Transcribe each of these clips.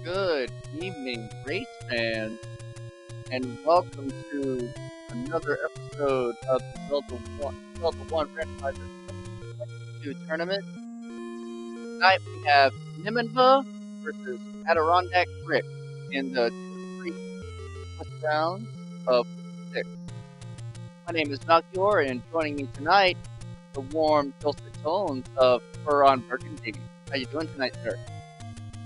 Good evening, race fans, and welcome to another episode of the Zelda 1 Randomizer 2022 tournament. Tonight we have Nimanva versus AdirondackRick in the 2-3 rounds of 6. My name is Melchior, and joining me tonight, the warm, dulcet tones of Furon Burgundy. How you doing tonight, sir?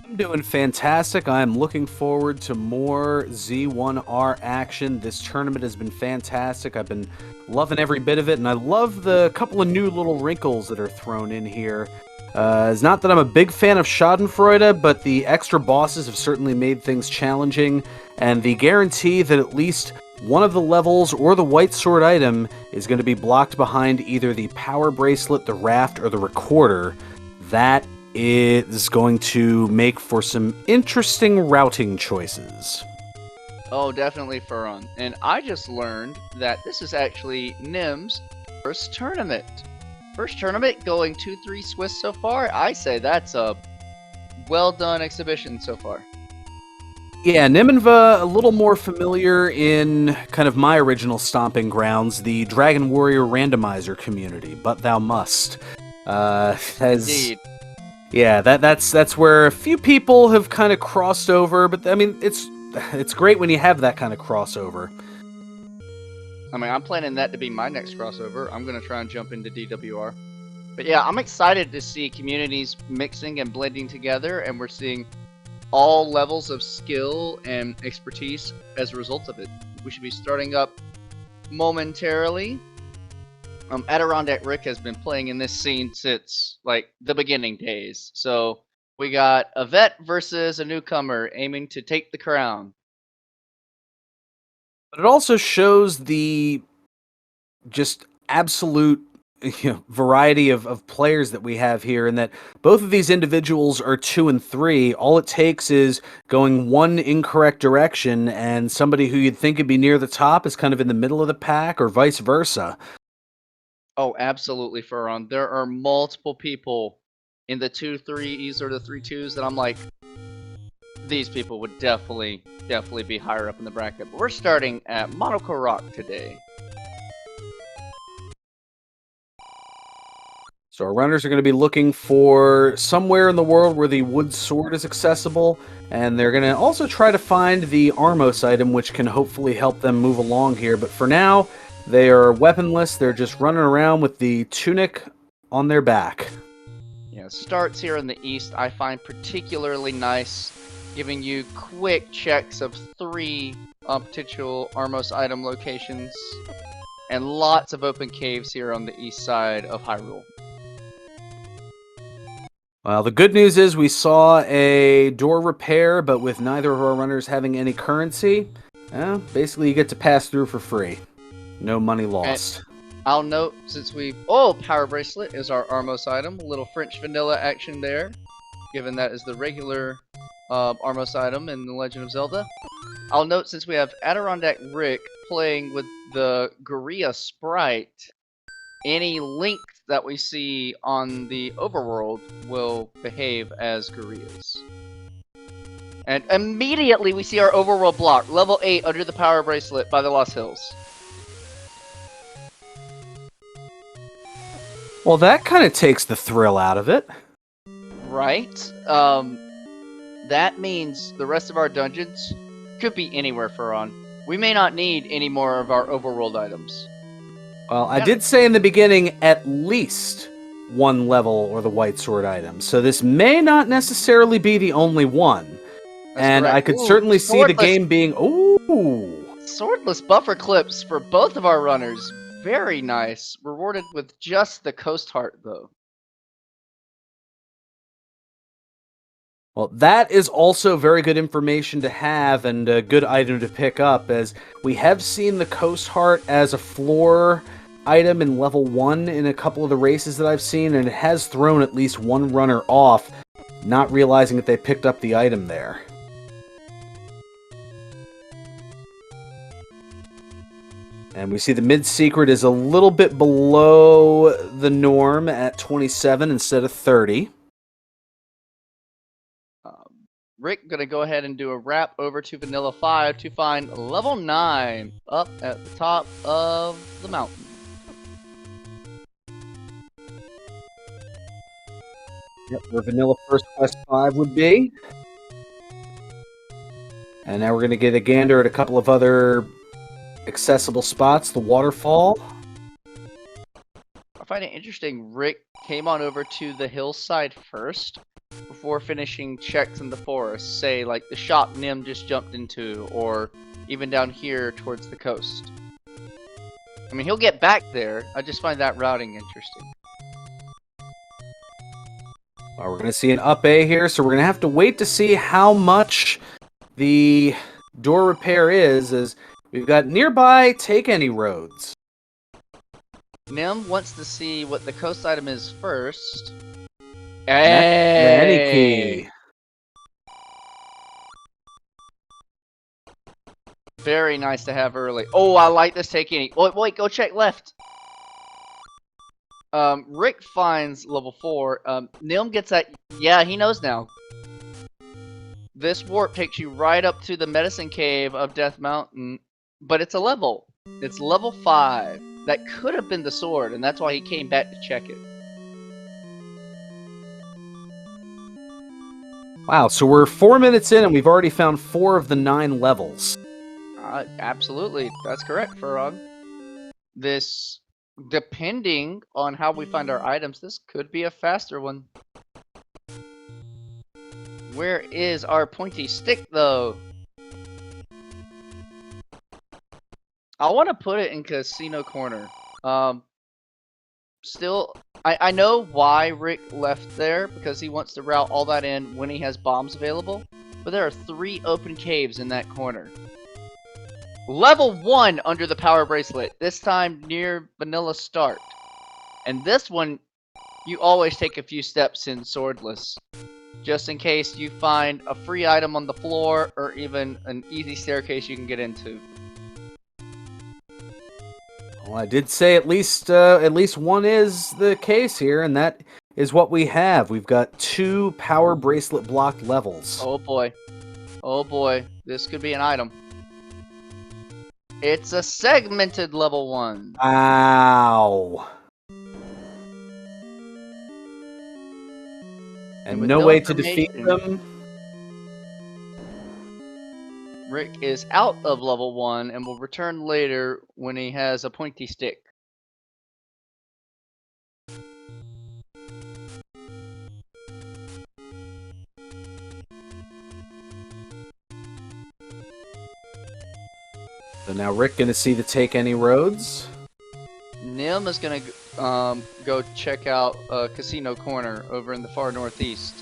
I'm doing fantastic. I'm looking forward to more Z1R action. This tournament has been fantastic. I've been loving every bit of it, and I love the couple of new little wrinkles that are thrown in here. It's not that I'm a big fan of Schadenfreude, but the extra bosses have certainly made things challenging, and the guarantee that at least one of the levels or the white sword item is going to be blocked behind either the power bracelet, the raft, or the recorder. That is going to make for some interesting routing choices. Oh, definitely Furon. And I just learned that this is actually Nim's first tournament. First tournament going 2-3 Swiss so far. I say that's a well done exhibition so far. Yeah, Nimanva, a little more familiar in kind of my original stomping grounds, the Dragon Warrior Randomizer community, but thou must. Indeed. Yeah, that's where a few people have kind of crossed over, but I mean, it's great when you have that kind of crossover. I mean, I'm planning that to be my next crossover. I'm going to try and jump into DWR. But yeah, I'm excited to see communities mixing and blending together, and we're seeing all levels of skill and expertise as a result of it. We should be starting up momentarily. AdirondackRick has been playing in this scene since, like, the beginning days. So, we got a vet versus a newcomer aiming to take the crown. But it also shows the just absolute variety of players that we have here, and that both of these individuals are 2 and 3. All it takes is going one incorrect direction, and somebody who you'd think would be near the top is kind of in the middle of the pack, or vice versa. Oh, absolutely, Furon. There are multiple people in the 2-3s or the 3-2s that I'm like, these people would definitely be higher up in the bracket. But we're starting at Monaco Rock today. So our runners are going to be looking for somewhere in the world where the wood sword is accessible, and they're going to also try to find the Armos item, which can hopefully help them move along here. But for now, they are weaponless. They're just running around with the tunic on their back. Yeah, starts here in the east I find particularly nice, giving you quick checks of 3 potential Armos item locations, and lots of open caves here on the east side of Hyrule. Well, the good news is we saw a door repair, but with neither of our runners having any currency, basically you get to pass through for free. No money lost. And I'll note, since Power Bracelet is our Armos item. A little French vanilla action there, given that is the regular Armos item in The Legend of Zelda. I'll note, since we have AdirondackRick playing with the Gorilla sprite, any link that we see on the overworld will behave as gorillas. And immediately we see our overworld block, level 8 under the Power Bracelet by the Lost Hills. Well, that kind of takes the thrill out of it. Right? That means the rest of our dungeons could be anywhere, Furon. We may not need any more of our overworld items. Well, I did say in the beginning at least one level or the white sword item, so this may not necessarily be the only one. That's and correct. I could certainly see the game being, swordless buffer clips for both of our runners. Very nice. Rewarded with just the Coast Heart, though. Well, that is also very good information to have and a good item to pick up, as we have seen the Coast Heart as a floor item in level 1 in a couple of the races that I've seen, and it has thrown at least one runner off, not realizing that they picked up the item there. And we see the mid-secret is a little bit below the norm at 27 instead of 30. Rick gonna go ahead and do a wrap over to Vanilla 5 to find level 9 up at the top of the mountain. Yep, where Vanilla First Quest 5 would be. And now we're going to get a gander at a couple of other accessible spots. The waterfall. I find it interesting, Rick came on over to the hillside first before finishing checks in the forest, say like the shop Nim just jumped into, or even down here towards the coast. I mean, he'll get back there, I just find that routing interesting. We're going to see an up A here, so we're going to have to wait to see how much the door repair is, as we've got nearby take any roads. Nim wants to see what the coast item is first. Any key. Very nice to have early. Oh, I like this take any. Wait, go check left. Rick finds level 4. Nim gets that. Yeah, he knows now. This warp takes you right up to the medicine cave of Death Mountain, but it's a level. It's level 5. That could have been the sword, and that's why he came back to check it. Wow, so we're 4 minutes in and we've already found 4 of the 9 levels. Absolutely, that's correct, Farag. This, depending on how we find our items, this could be a faster one. Where is our pointy stick, though? I want to put it in Casino Corner. Still, I know why Rick left there, because he wants to route all that in when he has bombs available. But there are 3 open caves in that corner. Level 1 under the power bracelet, this time near Vanilla Start. And this one, you always take a few steps in swordless, just in case you find a free item on the floor or even an easy staircase you can get into. Well, I did say at least one is the case here, and that is what we have. We've got 2 power bracelet blocked levels. Oh boy. Oh boy. This could be an item. It's a segmented level 1. Ow. And no way to defeat them. Rick is out of level 1 and will return later when he has a pointy stick. So now Rick gonna see the take any roads. Nim is gonna go check out Casino Corner over in the far northeast.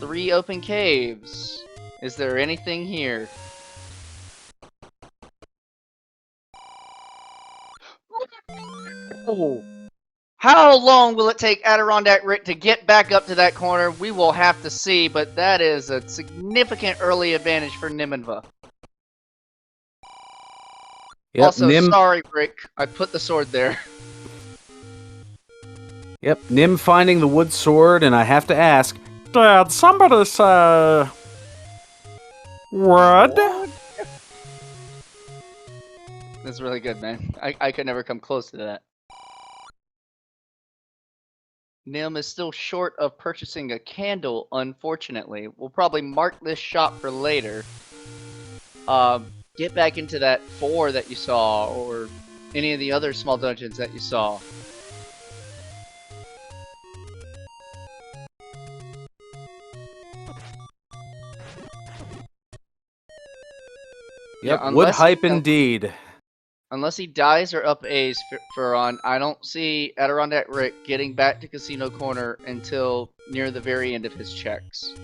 3 open caves. Is there anything here? Oh. How long will it take AdirondackRick to get back up to that corner? We will have to see, but that is a significant early advantage for Nimanva. Yep, also, sorry, Rick. I put the sword there. Yep, Nim finding the wood sword, and I have to ask, Dad, somebody say... Wood? That's really good, man. I could never come close to that. Nim is still short of purchasing a candle, unfortunately. We'll probably mark this shop for later. Get back into that 4 that you saw, or any of the other small dungeons that you saw. Yep, Yeah, wood hype indeed. Unless he dies or up A's Furon, I don't see AdirondackRick getting back to Casino Corner until near the very end of his checks.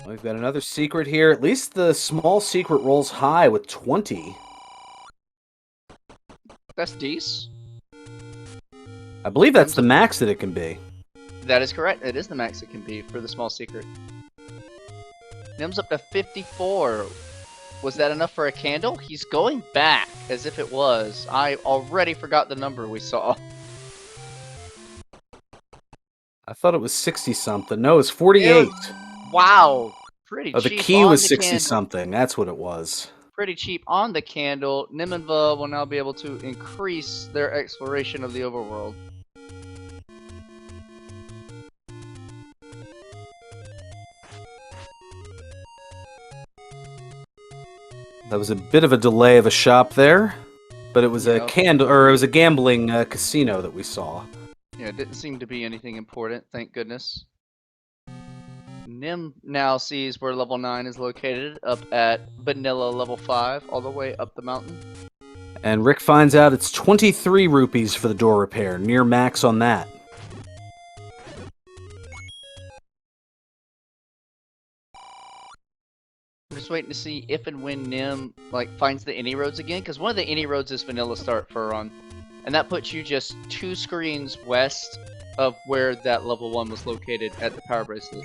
We've got another secret here. At least the small secret rolls high with 20. That's decent. I believe that's the max that it can be. That is correct. It is the max it can be for the small secret. Nim's up to 54. Was that enough for a candle? He's going back as if it was. I already forgot the number we saw. I thought it was 60 something. No, it's It 48. was, wow, pretty Oh, the cheap key on was the 60 candle. something. That's what it was. Pretty cheap on the candle. Nimanva will now be able to increase their exploration of the overworld. That was a bit of a delay of a shop there, but it was a Yep. it was a gambling casino that we saw. Yeah, it didn't seem to be anything important, thank goodness. Nim now sees where level 9 is located, up at vanilla level 5, all the way up the mountain. And Rick finds out it's 23 rupees for the door repair, near max on that. I'm just waiting to see if and when Nim finds the any roads again, because one of the any roads is vanilla start Furon, and that puts you just 2 screens west of where that level 1 was located at the power bracelet.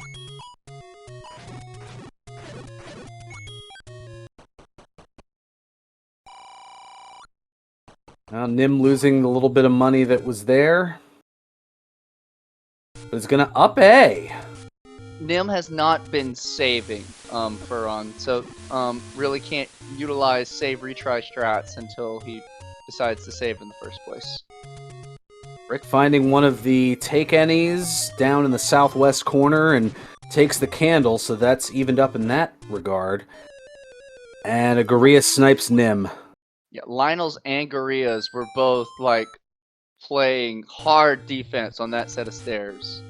Now Nim losing the little bit of money that was there, but it's gonna up A. Nim has not been saving Furon, so really can't utilize save retry strats until he decides to save in the first place. Rick finding one of the take any's down in the southwest corner and takes the candle, so that's evened up in that regard. And a Gorilla snipes Nim. Yeah, Lionel's and Gorilla's were both playing hard defense on that set of stairs.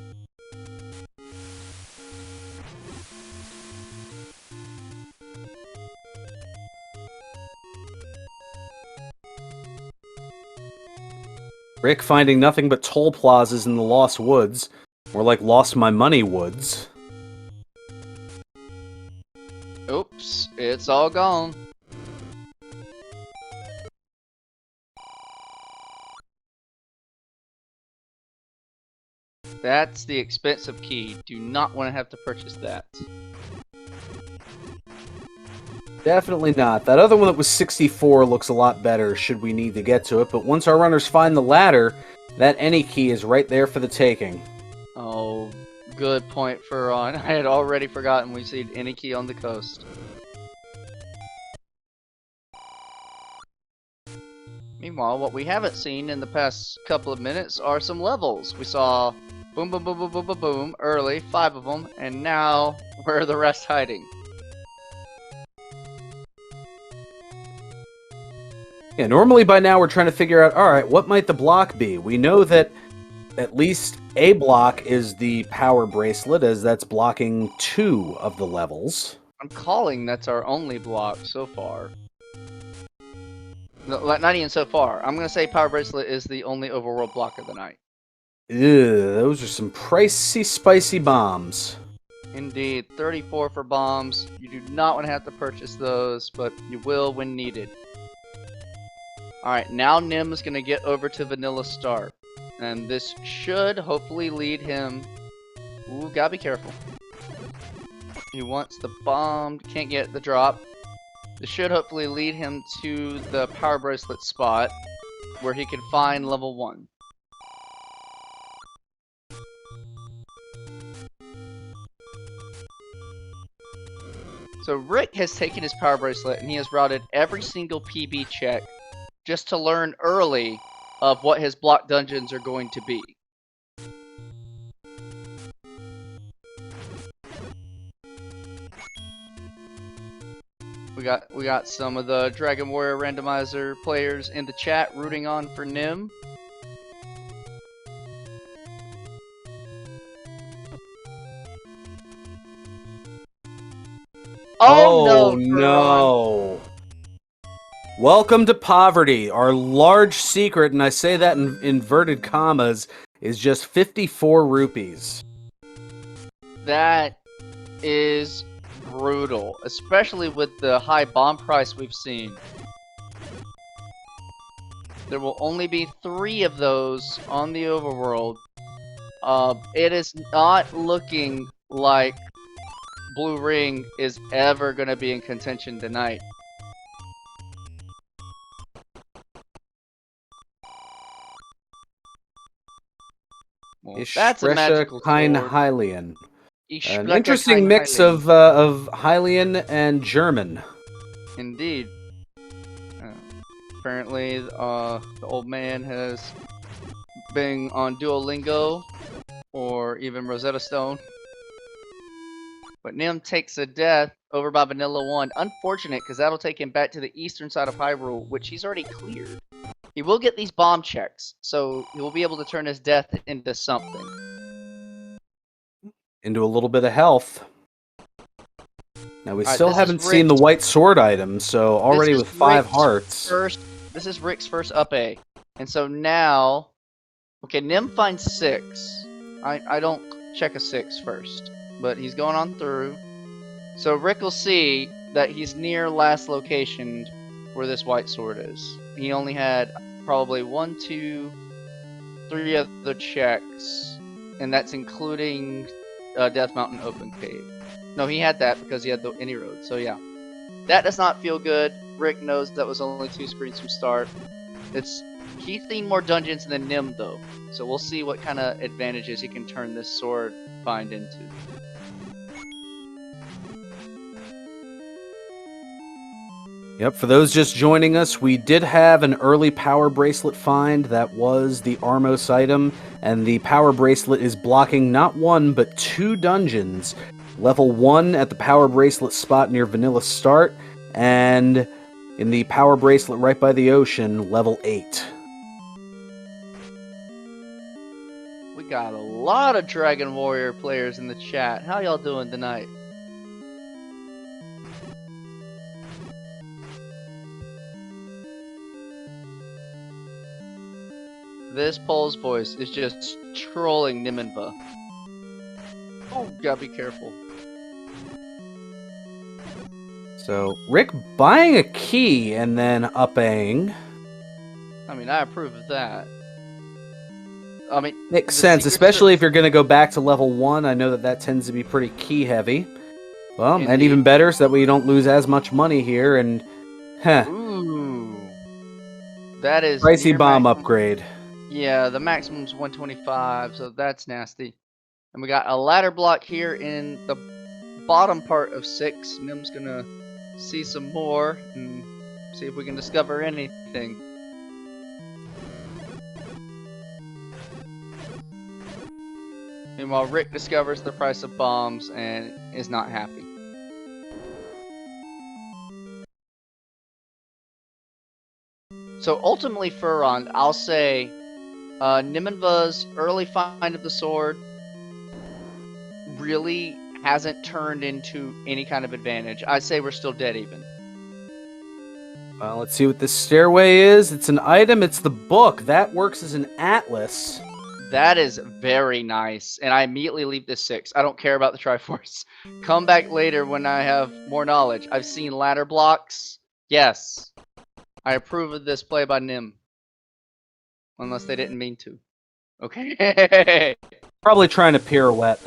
Rick finding nothing but toll plazas in the Lost Woods. More like Lost My Money Woods. Oops, it's all gone. That's the expensive key. Do not want to have to purchase that. Definitely not. That other one that was 64 looks a lot better should we need to get to it, but once our runners find the ladder, that any key is right there for the taking. Oh, good point, Furon. I had already forgotten we see any key on the coast. Meanwhile, what we haven't seen in the past couple of minutes are some levels. We saw boom, boom, boom, boom, boom, boom, boom, early, 5 of them, and now where are the rest hiding? Yeah, normally by now we're trying to figure out, alright, what might the block be? We know that at least a block is the power bracelet, as that's blocking 2 of the levels. I'm calling that's our only block so far. No, not even so far. I'm gonna say power bracelet is the only overworld block of the night. Ew, those are some pricey, spicy bombs. Indeed, 34 for bombs. You do not want to have to purchase those, but you will when needed. Alright, now Nim is going to get over to Vanilla Start. And this should hopefully lead him... Ooh, gotta be careful. He wants the bomb, can't get the drop. This should hopefully lead him to the power bracelet spot, where he can find level 1. So Rick has taken his power bracelet and he has routed every single PB check just to learn early of what his block dungeons are going to be. We got some of the Dragon Warrior Randomizer players in the chat rooting on for Nim. Oh no! Welcome to poverty. Our large secret, and I say that in inverted commas, is just 54 rupees. That is brutal, especially with the high bomb price we've seen. There will only be 3 of those on the overworld. It is not looking like Blue Ring is ever going to be in contention tonight. Well, that's a magical kein sword. Hylian. Ich An spreche interesting kein mix Hylian. of Hylian and German. Indeed. Apparently, the old man has been on Duolingo or even Rosetta Stone. But Nim takes a death over by Vanilla 1. Unfortunate, because that'll take him back to the eastern side of Hyrule, which he's already cleared. He will get these bomb checks, so he will be able to turn his death into something. Into a little bit of health. Now, we All right, still this haven't is seen the Rick's- white sword item, so already this with is 5 Rick's hearts. This is Rick's first up A. And so now... Okay, Nim finds 6. I don't check a 6 first, but he's going on through. So Rick will see that he's near last location where this white sword is. He only had probably 1, 2, 3 other checks, and that's including Death Mountain Open Cave. No, he had that because he had the any road. So yeah, that does not feel good. Rick knows that was only 2 screens from start. He's seen more dungeons than Nim though, so we'll see what kind of advantages he can turn this sword find into. Yep, for those just joining us, we did have an early power bracelet find that was the Armos item, and the power bracelet is blocking not 1 but 2 dungeons. Level 1 at the power bracelet spot near Vanilla Start, and in the power bracelet right by the ocean, level 8. We got a lot of Dragon Warrior players in the chat. How y'all doing tonight? This Pole's voice is just trolling Nimanva. Oh, gotta be careful. So, Rick buying a key and then upping. I mean, I approve of that. I mean, Makes sense, especially if you're going to go back to level 1. I know that tends to be pretty key heavy. Well, and even better, so that way you don't lose as much money here, and... Heh. Ooh. That is... Pricey bomb upgrade. Yeah, the maximum's 125, so that's nasty. And we got a ladder block here in the bottom part of 6. Nim's gonna see some more and see if we can discover anything. Meanwhile, Rick discovers the price of bombs and is not happy. So ultimately, Furon, I'll say Nimanva's early find of the sword really hasn't turned into any kind of advantage. I'd say we're still dead even. Well, let's see what this stairway is. It's an item, it's the book. That works as an atlas. That is very nice, and I immediately leave this 6. I don't care about the Triforce. Come back later when I have more knowledge. I've seen ladder blocks. Yes. I approve of this play by Nim. Unless they didn't mean to. Okay. Probably trying to pirouette.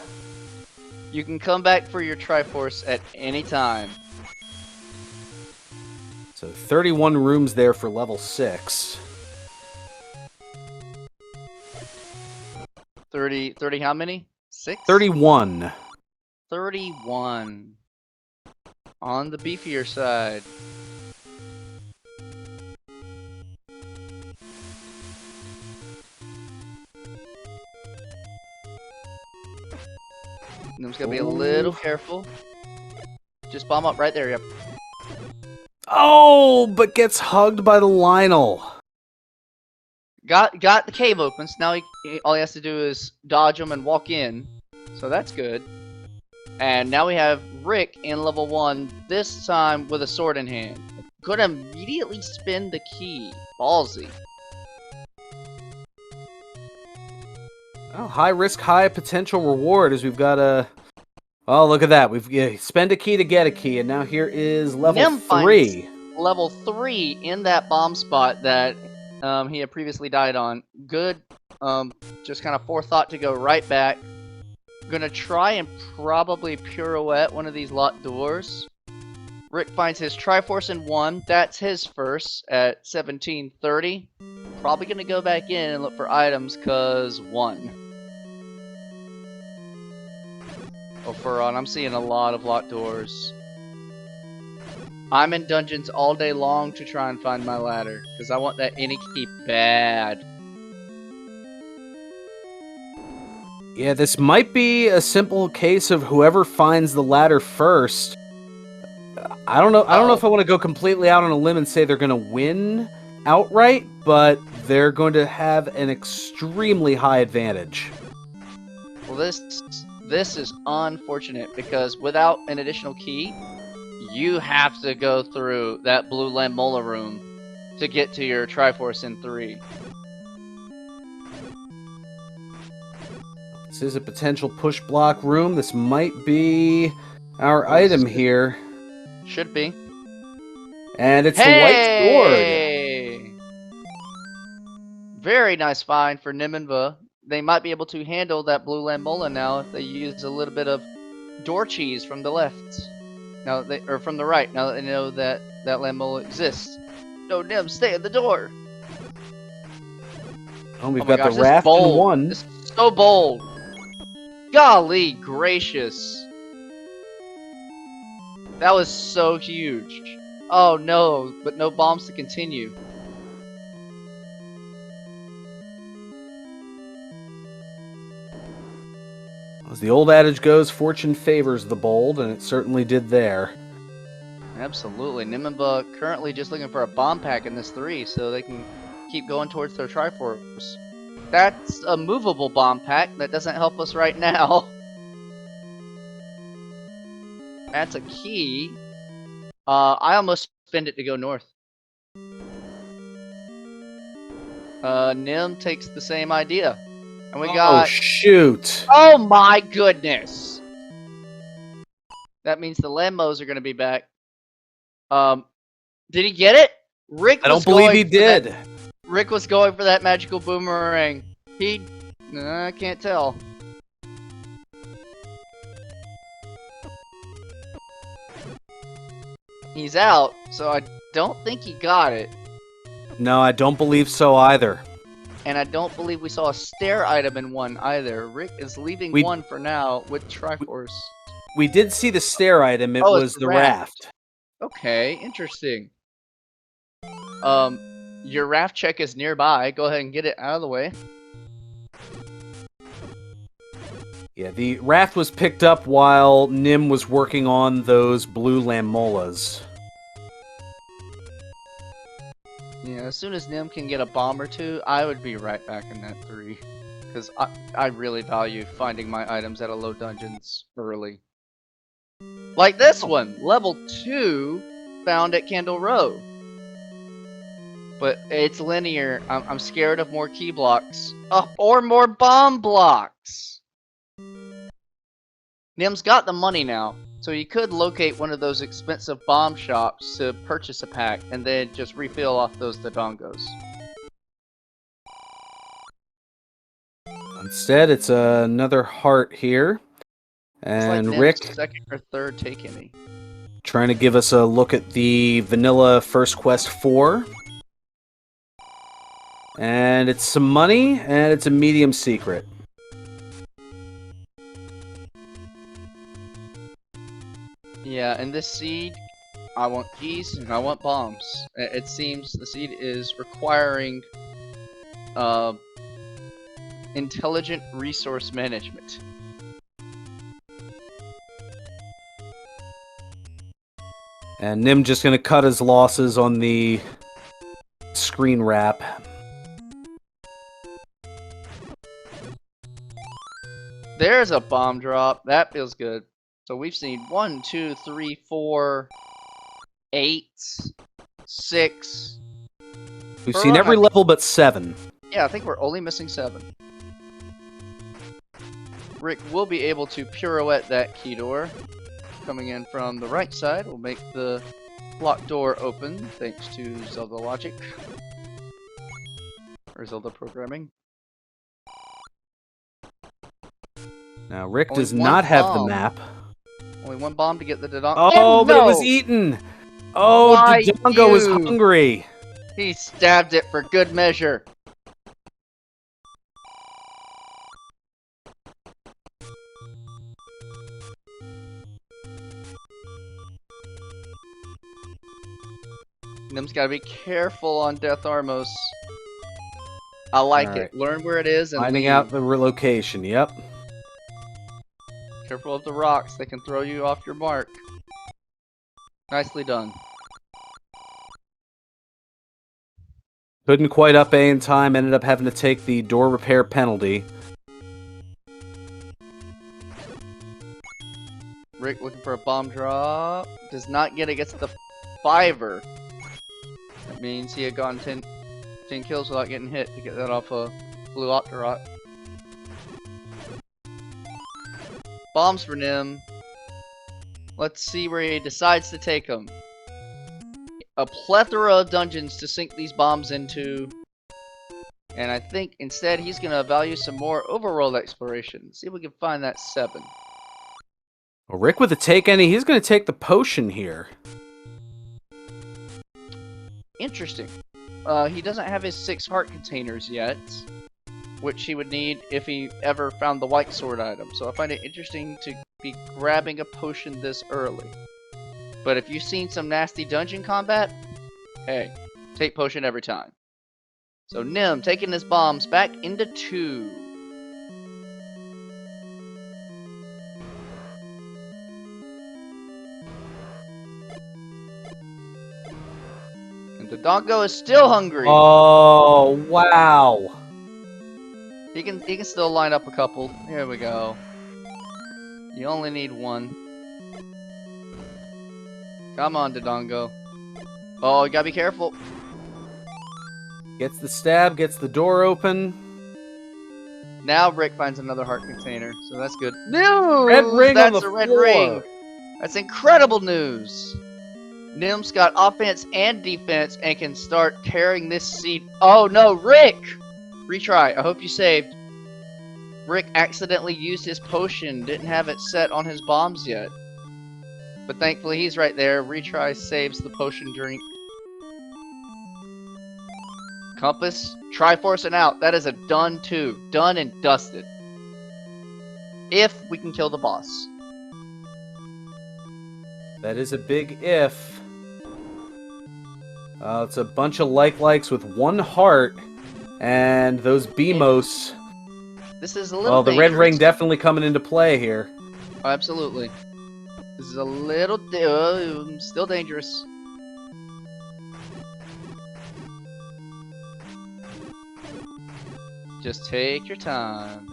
You can come back for your Triforce at any time. So 31 rooms there for level 6. 30 how many? 6? 31. 31. On the beefier side. Nim's gotta be a little careful. Just bomb up right there, yep. Oh, but gets hugged by the Lionel. Got the cave opens. Now all he has to do is dodge them and walk in. So that's good. And now we have Rick in level 1, this time with a sword in hand. Could immediately spin the key. Ballsy. Well, high risk, high potential reward as we've got a... Oh, look at that. We've spend a key to get a key, and now here is level Nim 3. Level 3 in that bomb spot that he had previously died on. Good, just kind of forethought to go right back. Gonna try and probably pirouette one of these locked doors. Rick finds his Triforce in 1. That's his first at 1730. Probably gonna go back in and look for items, cause 1. Oh, Furon, I'm seeing a lot of locked doors. I'm in dungeons all day long to try and find my ladder, because I want that any key bad. Yeah, this might be a simple case of whoever finds the ladder first. I don't know. I don't know if I want to go completely out on a limb and say they're going to win outright, but they're going to have an extremely high advantage. Well, this is unfortunate because without an additional key, you have to go through that blue Lammola room to get to your Triforce in 3. This is a potential push block room. This might be our item here. Should be. And it's the white sword. Very nice find for Nimanva. They might be able to handle that blue Lammola now if they use a little bit of door cheese from the left. Or from the right, now that they know that that Lammola exists. No, Nim, stay at the door. Oh, we've got the raft in one. This is so bold. Golly gracious. That was so huge. Oh no, but no bombs to continue. As the old adage goes, fortune favors the bold, and it certainly did there. Absolutely. Nimanva currently just looking for a bomb pack in this 3 so they can keep going towards their Triforce. That's a movable bomb pack that doesn't help us right now. That's a key. I almost spend it to go north. Nim takes the same idea. And we got... Oh, shoot. Oh my goodness! That means the Lambos are going to be back. Did he get it? Rick I don't believe he did. Rick was going for that magical boomerang. I can't tell. He's out, so I don't think he got it. No, I don't believe so either. And I don't believe we saw a stair item in 1 either. Rick is leaving 1 for now with Triforce. We did see the stair item. It was the raft. Okay, interesting. Your raft check is nearby. Go ahead and get it out of the way. Yeah, the raft was picked up while Nim was working on those blue Lammolas. Yeah, as soon as Nim can get a bomb or 2, I would be right back in that 3. Because I really value finding my items at a low dungeons early. Like this one! Level 2 found at Candle Row. But it's linear. I'm scared of more key blocks. Or more bomb blocks! Nim's got the money now, so he could locate one of those expensive bomb shops to purchase a pack and then just refill off those Dodongos. Instead, it's another heart here. And like Rick, second or third take any. Trying to give us a look at the vanilla First Quest 4. And it's some money, and it's a medium secret. Yeah, and this seed, I want keys and I want bombs. It seems the seed is requiring intelligent resource management. And Nim just going to cut his losses on the screen wrap. There's a bomb drop. That feels good. So we've seen 1, 2, 3, 4, 8, 6. We've seen every level but 7. Yeah, I think we're only missing 7. Rick will be able to pirouette that key door. Coming in from the right side will make the locked door open thanks to Zelda logic. Or Zelda programming. Now, Rick does not have the map. Only 1 bomb to get the Dodongo. Oh, but it was eaten! Oh, Dodongo was hungry! He stabbed it for good measure. Nim's gotta be careful on Death Armos. I like Alright. it. Learn where it is and Finding leave. out the location, yep. Careful of the rocks, they can throw you off your mark. Nicely done. Couldn't quite up A in time, ended up having to take the door repair penalty. Rick looking for a bomb drop. Does not get it, gets the 5er. That means he had gone 10 kills without getting hit to get that off a blue Octorok. Bombs for Nim. Let's see where he decides to take them. A plethora of dungeons to sink these bombs into. And I think instead he's going to value some more overworld exploration. See if we can find that 7. Well, Rick with the take any, he's going to take the potion here. Interesting. He doesn't have his 6 heart containers yet, which he would need if he ever found the white sword item. So I find it interesting to be grabbing a potion this early. But if you've seen some nasty dungeon combat, hey, take potion every time. So Nim taking his bombs back into 2. And Dodongo is still hungry. Oh, wow. He can still line up a couple. Here we go. You only need 1. Come on, Dodongo. Oh, you gotta be careful. Gets the stab, gets the door open. Now Rick finds another heart container, so that's good. News! Red ring That's on the a red floor. ring. That's incredible news. Nim's got offense and defense and can start tearing this seed. Oh no, Rick! Retry. I hope you saved. Rick accidentally used his potion, didn't have it set on his bombs yet. But thankfully he's right there. Retry saves the potion drink. Compass, Triforce and out. That is a done 2. Done and dusted. If we can kill the boss. That is a big if. It's a bunch of likes with 1 heart. And those BMOS. This is a little Well, the red dangerous. ring definitely coming into play here. Oh, absolutely. This is a little still dangerous. Just take your time.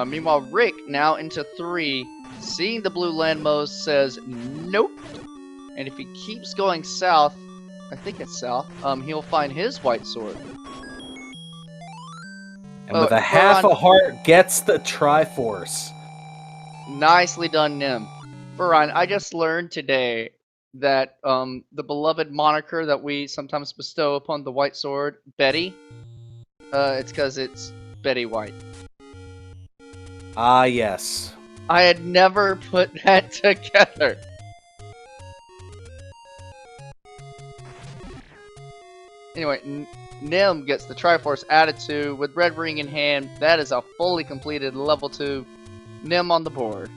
Meanwhile, Rick, now into 3, seeing the blue landmost, says nope. And if he keeps going south, I think it's south, he'll find his white sword. And with a half a heart, gets the Triforce. Nicely done, Nim. Furon, I just learned today that the beloved moniker that we sometimes bestow upon the white sword, Betty, it's because it's Betty White. Ah, yes. I had never put that together. Anyway, Nim gets the Triforce added to with red ring in hand. That is a fully completed level 2 Nim on the board.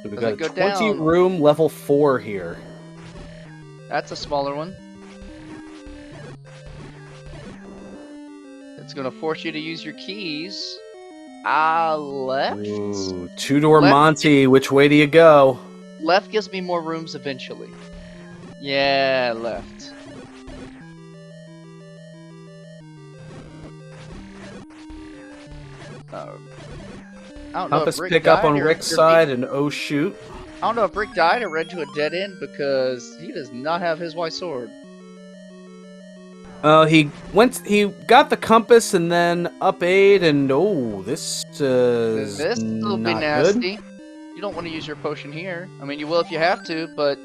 So we've Does got it a go 20 down? room level 4 here. That's a smaller one. It's gonna force you to use your keys. Left? Ooh, 2-door Left. Monty, which way do you go? Left gives me more rooms eventually. Yeah, left. I don't know Compass if Rick pick up died on or- Rick's or side, and oh shoot. I don't know if Rick died or ran to a dead end because he does not have his white sword. He got the compass and then up 8, and oh, this is This will be not nasty. good. You don't want to use your potion here. I mean, you will if you have to, but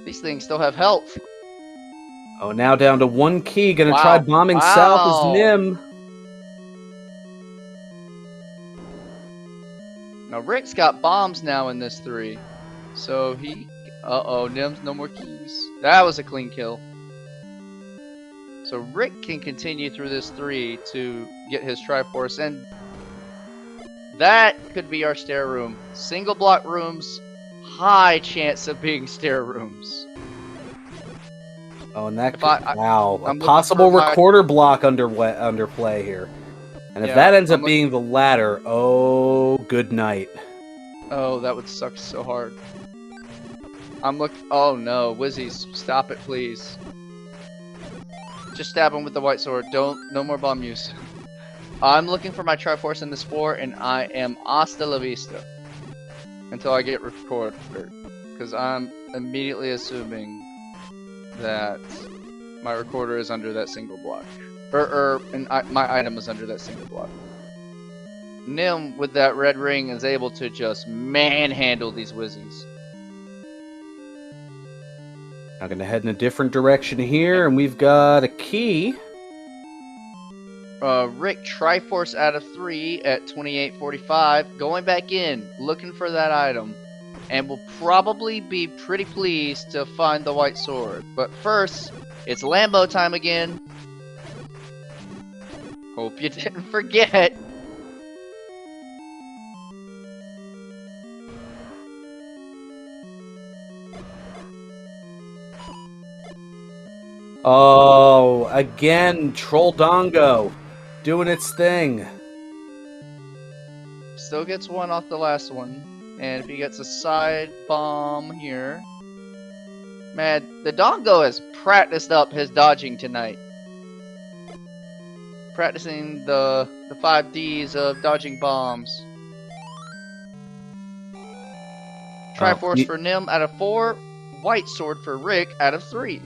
these things still have health. Oh, now down to 1 key. Gonna Wow. try bombing south Wow. as Nim. Now Rick's got bombs now in this 3, so he. Uh-oh, Nim's no more keys. That was a clean kill. So Rick can continue through this 3 to get his Triforce, and that could be our stair room. Single block rooms, high chance of being stair rooms. Oh, and that If could, wow, a I'm looking possible for my- recorder block under play here. And if Yeah, that ends I'm up being the latter, oh, good night. Oh, that would suck so hard. Oh no, Wizzies, stop it, please. Just stab him with the white sword. No more bomb use. I'm looking for my Triforce in this 4, and I am hasta la vista until I get recorder, because I'm immediately assuming that my recorder is under that single block, and my item is under that single block. Nim with that red ring is able to just manhandle these Wizzies. I'm gonna head in a different direction here, and we've got a key. Rick Triforce out of 3 at 28:45, going back in, looking for that item, and will probably be pretty pleased to find the white sword. But first, it's Lambo time again. Hope you didn't forget. Oh, again, Trolldongo doing its thing. Still gets 1 off the last one. And if he gets a side bomb here. Man, the Dongo has practiced up his dodging tonight. Practicing the 5Ds of dodging bombs. Triforce for Nim out of 4. White sword for Rick out of 3.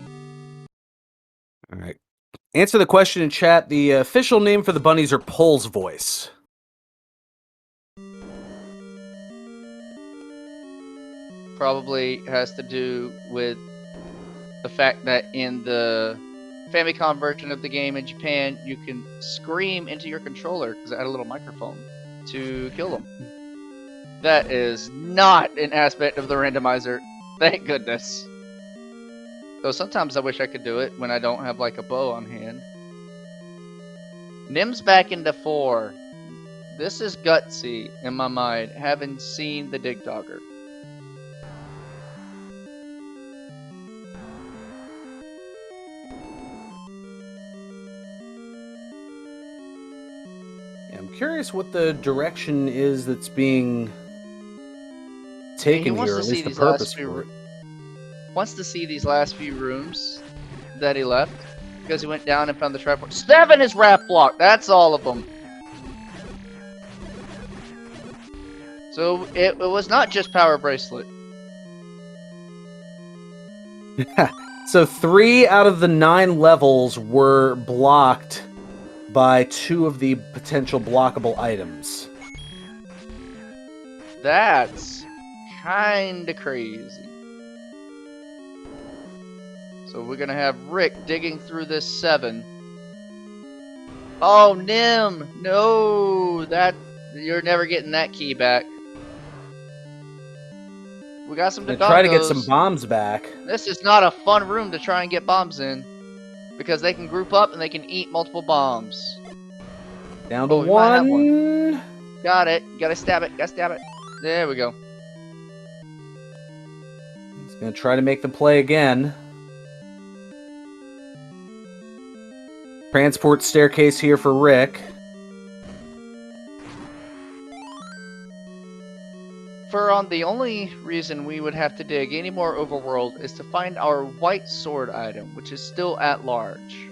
All right. Answer the question in chat. The official name for the bunnies are Pole's Voice. Probably has to do with the fact that in the Famicom version of the game in Japan, you can scream into your controller because it had a little microphone to kill them. That is not an aspect of the randomizer. Thank goodness. Though sometimes I wish I could do it when I don't have like a bow on hand. Nim's back into 4. This is gutsy in my mind, having seen the Dig Dogger. Yeah, I'm curious what the direction is that's being taken here, or at least the purpose for it. Wants to see these last few rooms that he left, because he went down and found the Triforce. 7 is Wrath Block! That's all of them! So it was not just Power Bracelet. So 3 out of the 9 levels were blocked by 2 of the potential blockable items. That's kinda crazy. So we're gonna have Rick digging through this 7. Oh, Nim! No! You're never getting that key back. We got some Dodongos. Try to get some bombs back. This is not a fun room to try and get bombs in, because they can group up and they can eat multiple bombs. Down to 1. Got it. Gotta stab it. Gotta stab it. There we go. He's gonna try to make the play again. Transport staircase here for Rick. The only reason we would have to dig any more overworld is to find our white sword item, which is still at large.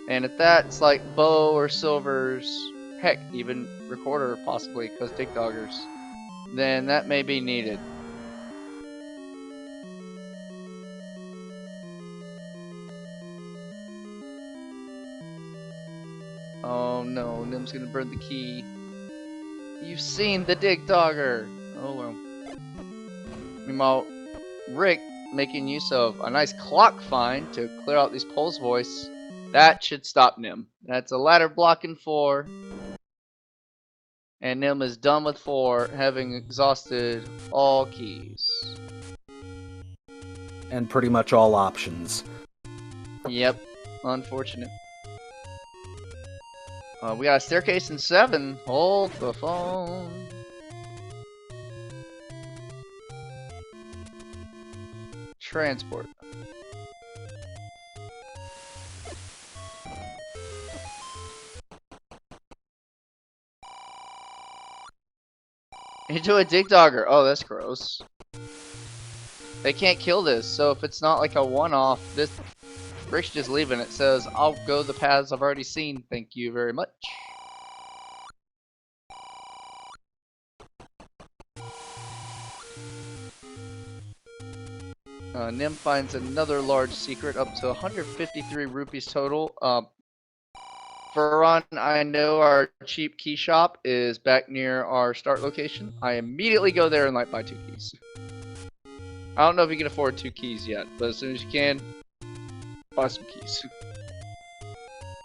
And if that's like bow or silvers, heck, even recorder possibly, because Dig Doggers, then that may be needed. Oh no, Nim's gonna burn the key. You've seen the Dig Dogger! Oh well. Meanwhile, Rick making use of a nice clock find to clear out these Pole's Voice. That should stop Nim. That's a ladder blocking 4. And Nim is done with 4, having exhausted all keys. And pretty much all options. Yep. Unfortunate. We got a staircase in 7. Hold the phone. Transport. Into a dig dogger. Oh, that's gross. They can't kill this, so if it's not like a one-off, this Rick's just leaving. It says, I'll go the paths I've already seen. Thank you very much. Nim finds another large secret up to 153 rupees total. Furon, I know our cheap key shop is back near our start location. I immediately go there and like buy 2 keys. I don't know if you can afford 2 keys yet, but as soon as you can, buy some keys.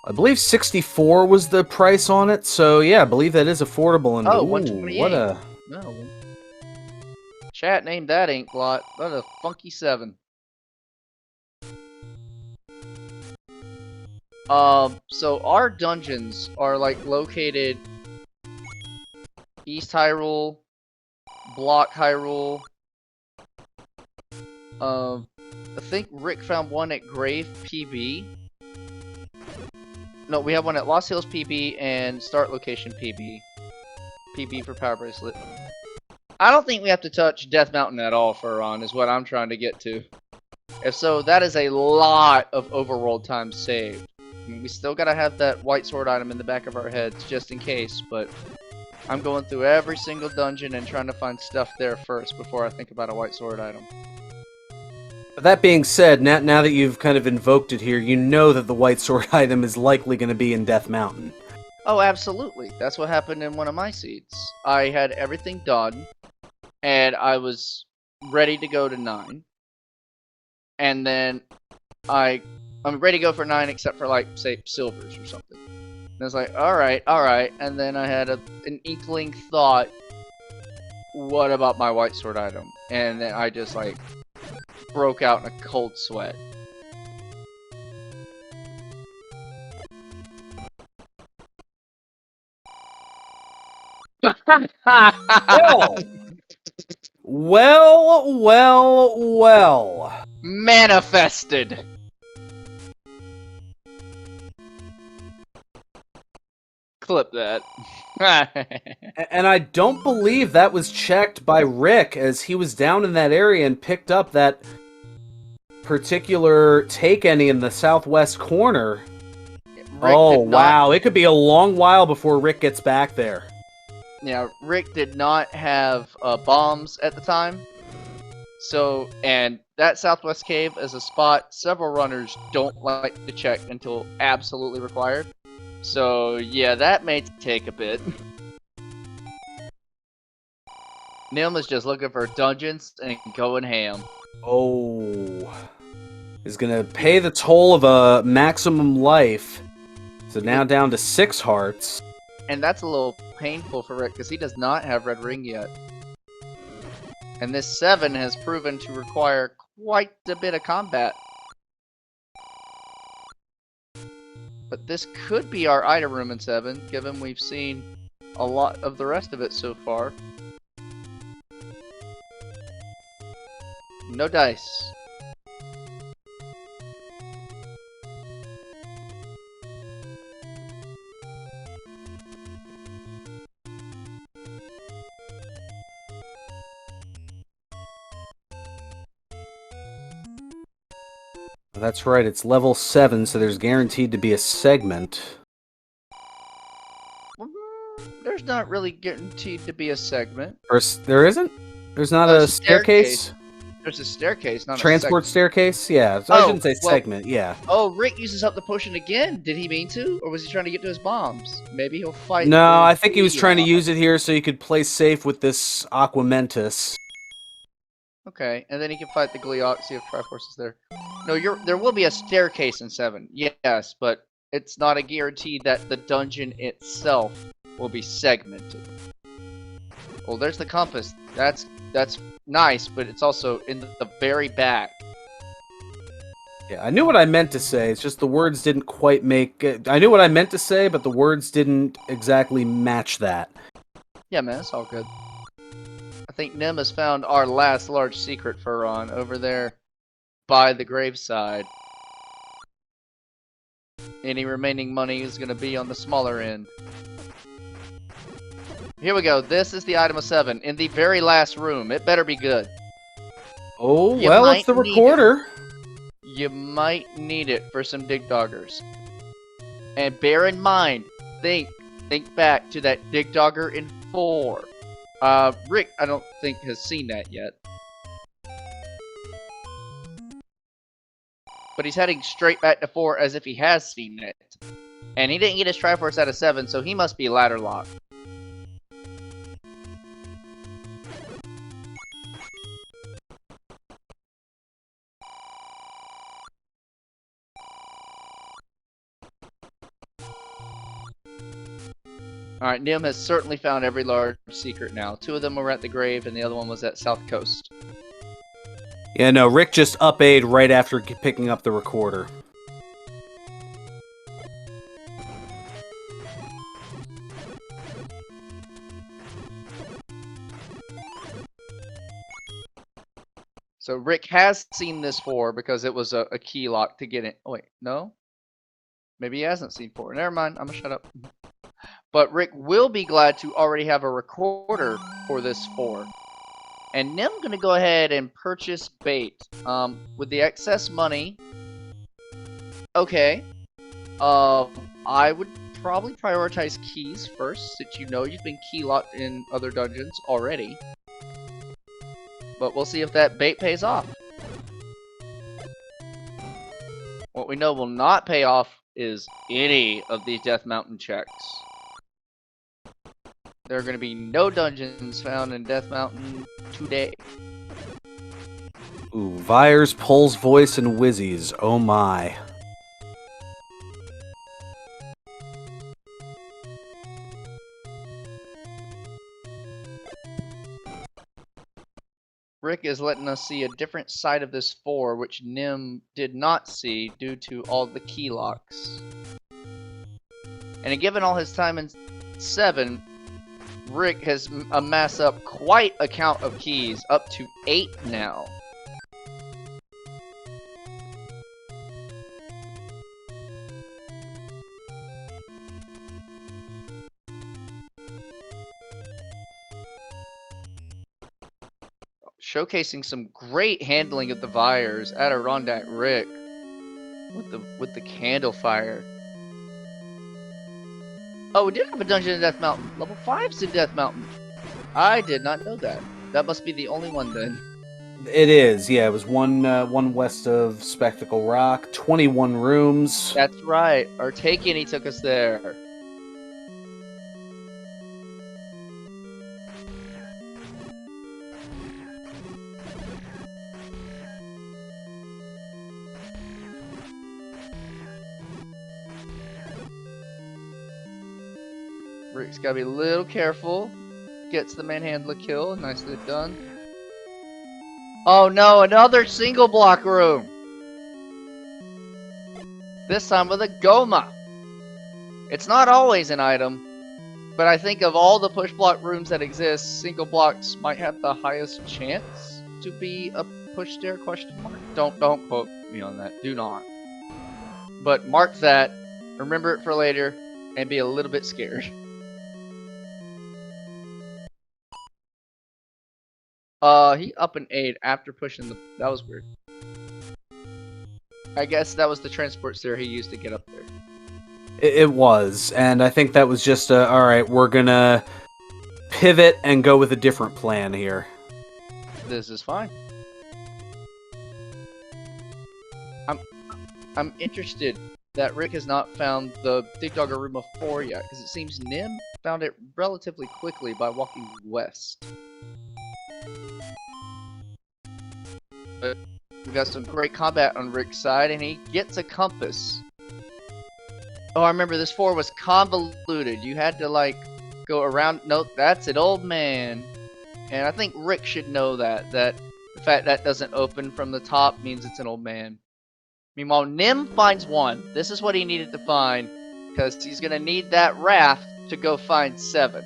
I believe 64 was the price on it, so yeah, I believe that is affordable. And oh, ooh, 128. what a... No. Chat named that ink blot. What a funky 7. So our dungeons are like located East Hyrule, Block Hyrule. I think Rick found one at Grave PB. No, we have one at Lost Hills PB and Start Location PB. PB for Power Bracelet. I don't think we have to touch Death Mountain at all for Ron, is what I'm trying to get to. If so, that is a lot of overworld time saved. I mean, we still gotta have that white sword item in the back of our heads, just in case, but I'm going through every single dungeon and trying to find stuff there first before I think about a white sword item. That being said, now that you've kind of invoked it here, you know that the white sword item is likely going to be in Death Mountain. Oh, absolutely. That's what happened in one of my seeds. I had everything done, and I was ready to go to 9. And then I'm ready to go for 9 except for, like, say, silvers or something. And I was like, alright. And then I had an inkling thought, what about my white sword item? And then I just, like, broke out in a cold sweat. Well. Manifested. Clip that. And I don't believe that was checked by Rick, as he was down in that area and picked up that particular take any in the southwest corner. Oh, wow. It could be a long while before Rick gets back there. Yeah, Rick did not have bombs at the time. So, and that southwest cave is a spot several runners don't like to check until absolutely required. So, yeah, that may take a bit. Nim is just looking for dungeons and going ham. Oh. Is gonna pay the toll of a maximum life. So now down to 6 hearts. And that's a little painful for Rick, because he does not have Red Ring yet. And this 7 has proven to require quite a bit of combat. But this could be our item room in 7, given we've seen a lot of the rest of it so far. No dice. That's right, it's level 7, so there's guaranteed to be a segment. There's not really guaranteed to be a segment. There isn't? There's not a staircase? There's a staircase, not Transport a staircase? Yeah, so I shouldn't say segment, yeah. Oh, Rick uses up the potion again. Did he mean to? Or was he trying to get to his bombs? Maybe he'll fight. No, I think he was trying to use it here so he could play safe with this Aquamentus. Okay, and then he can fight the Gleeok, see if Triforce is there. No, there will be a staircase in 7, yes, but it's not a guarantee that the dungeon itself will be segmented. Well, there's the compass. That's nice, but it's also in the very back. Yeah, I knew what I meant to say. It's just the words didn't quite make it. I knew what I meant to say, but the words didn't exactly match that. Yeah, man, it's all good. I think Nim has found our last large secret for Ron over there by the graveside. Any remaining money is going to be on the smaller end. Here we go. This is the item of 7 in the very last room. It better be good. Oh, You well, it's might the need it. recorder. You might need it for some dig doggers. And bear in mind, think back to that dig dogger in 4. Rick, I don't think has seen that yet. But he's heading straight back to 4 as if he has seen it. And he didn't get his Triforce out of 7, so he must be ladder locked. Alright, Nim has certainly found every large secret now. 2 of them were at the grave, and the other one was at South Coast. Yeah, no, Rick just up-A'd right after picking up the recorder. So Rick has seen this 4 because it was a key lock to get in. Oh, wait, no? Maybe he hasn't seen 4. Never mind, I'm gonna shut up. But Rick will be glad to already have a recorder for this 4. And Nim gonna go ahead and purchase bait. With the excess money. Okay. I would probably prioritize keys first, since you know you've been key locked in other dungeons already. But we'll see if that bait pays off. What we know will not pay off is any of these Death Mountain checks. There are going to be no dungeons found in Death Mountain today. Ooh, Vires, Pole's Voice, and Wizzies. Oh my. Rick is letting us see a different side of this 4, which Nim did not see due to all the key locks. And given all his time in 7, Rick has amassed up quite a count of keys, up to 8 now. Showcasing some great handling of the Vires, AdirondackRick with the candle fire. Oh, we did have a dungeon in Death Mountain. Level 5's in Death Mountain. I did not know that. That must be the only one then. It is, yeah. It was one west of Spectacle Rock, 21 rooms. That's right. Artakian, took us there. Rick's gotta be a little careful. Gets the manhandler kill. Nicely done. Oh no, another single block room! This time with a Goma! It's not always an item, but I think of all the push block rooms that exist, single blocks might have the highest chance to be a push stair question mark. Don't quote me on that. Do not. But mark that, remember it for later, and be a little bit scared. He up and ate after pushing the. That was weird. I guess that was the transport stair he used to get up there. It was, and I think that was just alright, we're gonna pivot and go with a different plan here. This is fine. I'm interested that Rick has not found the Dig Dogger room of 4 yet, because it seems Nim found it relatively quickly by walking west. But we got some great combat on Rick's side, and he gets a compass. Oh, I remember this 4 was convoluted. You had to, like, go around. Nope, that's an old man. And I think Rick should know that. That the fact that doesn't open from the top means it's an old man. Meanwhile, Nim finds 1. This is what he needed to find, because he's going to need that raft to go find 7.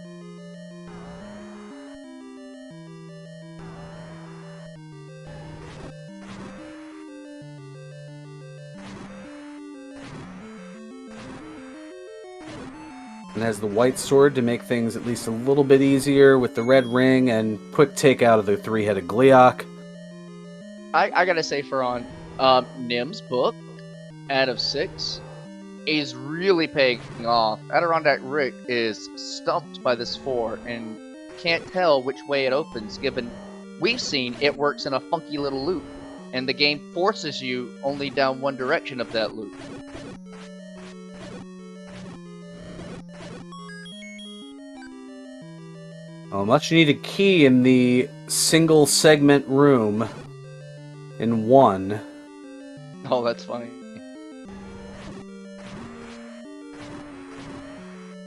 And has the white sword to make things at least a little bit easier with the red ring and quick take out of the 3-headed Gleeok. I gotta say, for Nim's book, out of 6, is really paying off. AdirondackRick is stumped by this 4 and can't tell which way it opens, given we've seen it works in a funky little loop, and the game forces you only down one direction of that loop. Much needed key in the single segment room in 1. Oh, that's funny.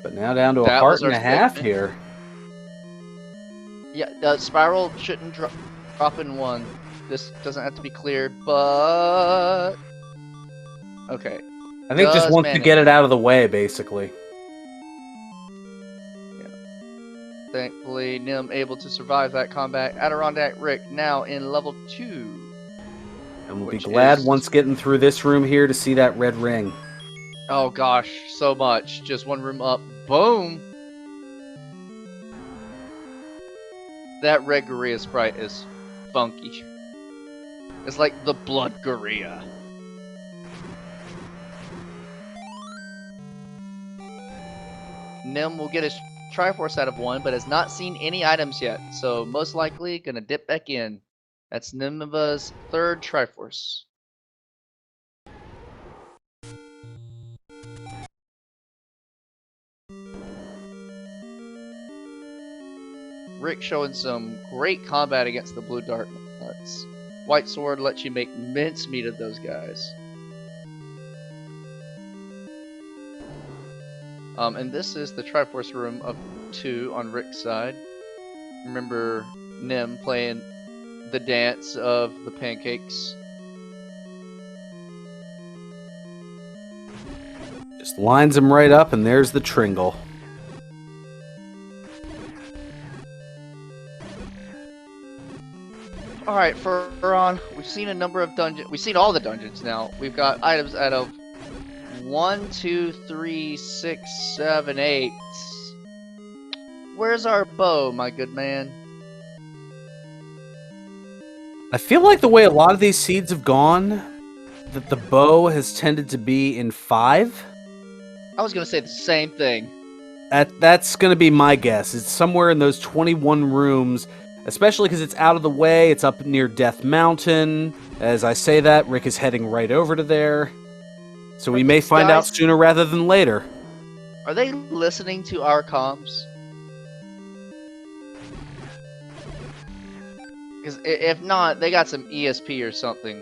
But now down to a heart and a half here. Yeah, the spiral shouldn't drop in 1. This doesn't have to be cleared, but... Okay. I think just wants to get it out of the way, basically. Thankfully, Nim able to survive that combat. AdirondackRick now in level 2. And we'll be glad once getting through this room here to see that red ring. Oh gosh, so much. Just one room up. Boom! That red gorilla sprite is funky. It's like the blood gorilla. Nim will get his Triforce out of 1, but has not seen any items yet, so most likely gonna dip back in. That's Nimanva's 3rd Triforce. Rick showing some great combat against the blue dart nuts. White sword lets you make mincemeat of those guys. And this is the Triforce room of 2 on Rick's side. Remember Nim playing the dance of the pancakes. Just lines him right up, and there's the Tringle. Alright, we've seen a number of dungeons. We've seen all the dungeons now. We've got items out of 1, 2, 3, 6, 7, 8. Where's our bow, my good man? I feel like the way a lot of these seeds have gone, that the bow has tended to be in 5. I was gonna say the same thing. That's gonna be my guess. It's somewhere in those 21 rooms, especially because it's out of the way. It's up near Death Mountain. As I say that, Rick is heading right over to there. So we may find out sooner rather than later. Are they listening to our comms? Because if not, they got some ESP or something.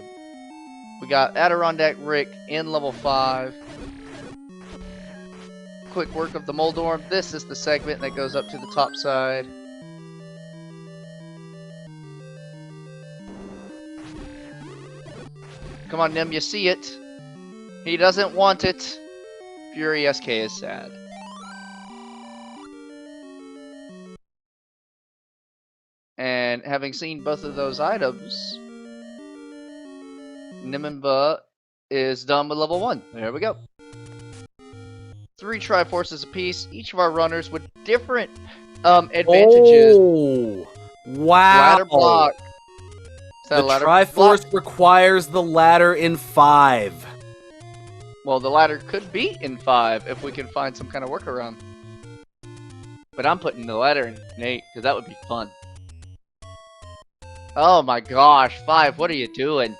We got AdirondackRick in level 5. Quick work of the Moldorm. This is the segment that goes up to the top side. Come on, Nim, you see it. He doesn't want it. Fury SK is sad. And having seen both of those items, Nimanva is done with level 1. There we go. 3 Triforces apiece, each of our runners with different advantages. Oh, wow. Ladder block. The Triforce requires the ladder in 5. Well, the ladder could be in 5 if we can find some kind of workaround. But I'm putting the ladder in 8 because that would be fun. Oh my gosh, 5, what are you doing?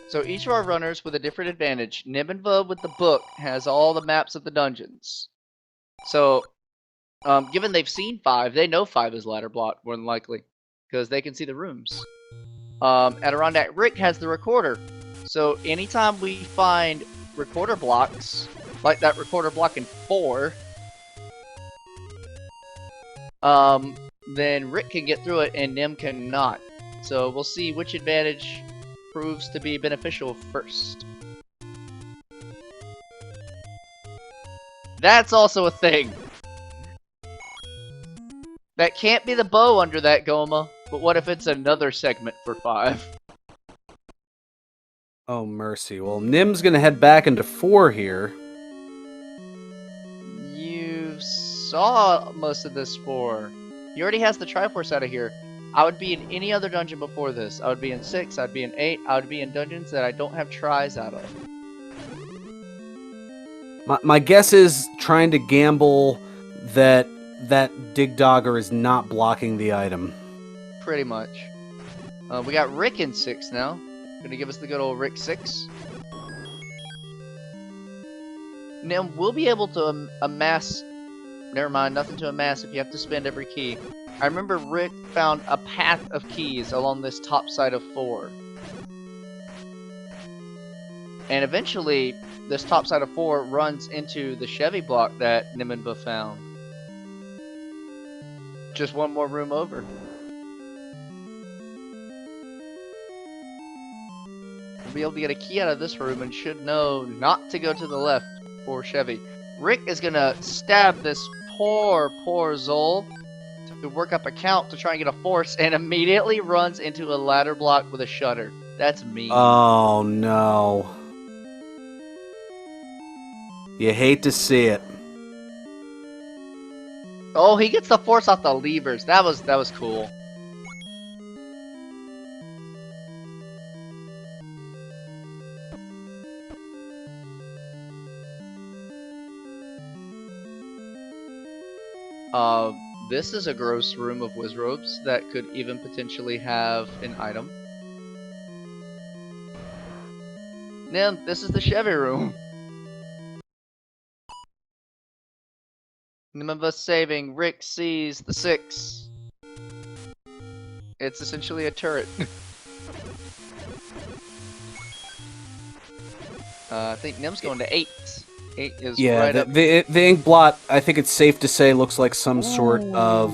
So each of our runners with a different advantage. Nimanva with the book has all the maps of the dungeons. So, given they've seen 5, they know 5 is ladder block, more than likely. Because they can see the rooms. AdirondackRick has the recorder. So anytime we find recorder blocks, like that recorder block in 4, then Rick can get through it and Nim cannot. So we'll see which advantage proves to be beneficial first. That's also a thing. That can't be the bow under that Goma, but what if it's another segment for 5? Oh, mercy. Well, Nim's gonna head back into 4 here. You saw most of this 4. He already has the Triforce out of here. I would be in any other dungeon before this. I would be in 6, I'd be in 8, I would be in dungeons that I don't have tries out of. My guess is trying to gamble that Dig Dogger is not blocking the item. Pretty much. We got Rick in 6 now. Gonna give us the good old Rick 6. Now, we'll be able to amass... Never mind, nothing to amass if you have to spend every key. I remember Rick found a path of keys along this top side of 4. And eventually, this top side of 4 runs into the Chevy block that Nimanva found. Just one more room over. We'll be able to get a key out of this room and should know not to go to the left for Chevy. Rick is gonna stab this poor Zol to work up a count to try and get a force and immediately runs into a ladder block with a shutter. That's mean. Oh no. You hate to see it. Oh, he gets the force off the levers. That was cool. This is a gross room of Wizrobes that could even potentially have an item. Nim, this is the Chevy room. Nimanva saving. Rick sees the 6. It's essentially a turret. I think Nim's going to 8. 8 is right up. The ink blot, I think it's safe to say, looks like some sort of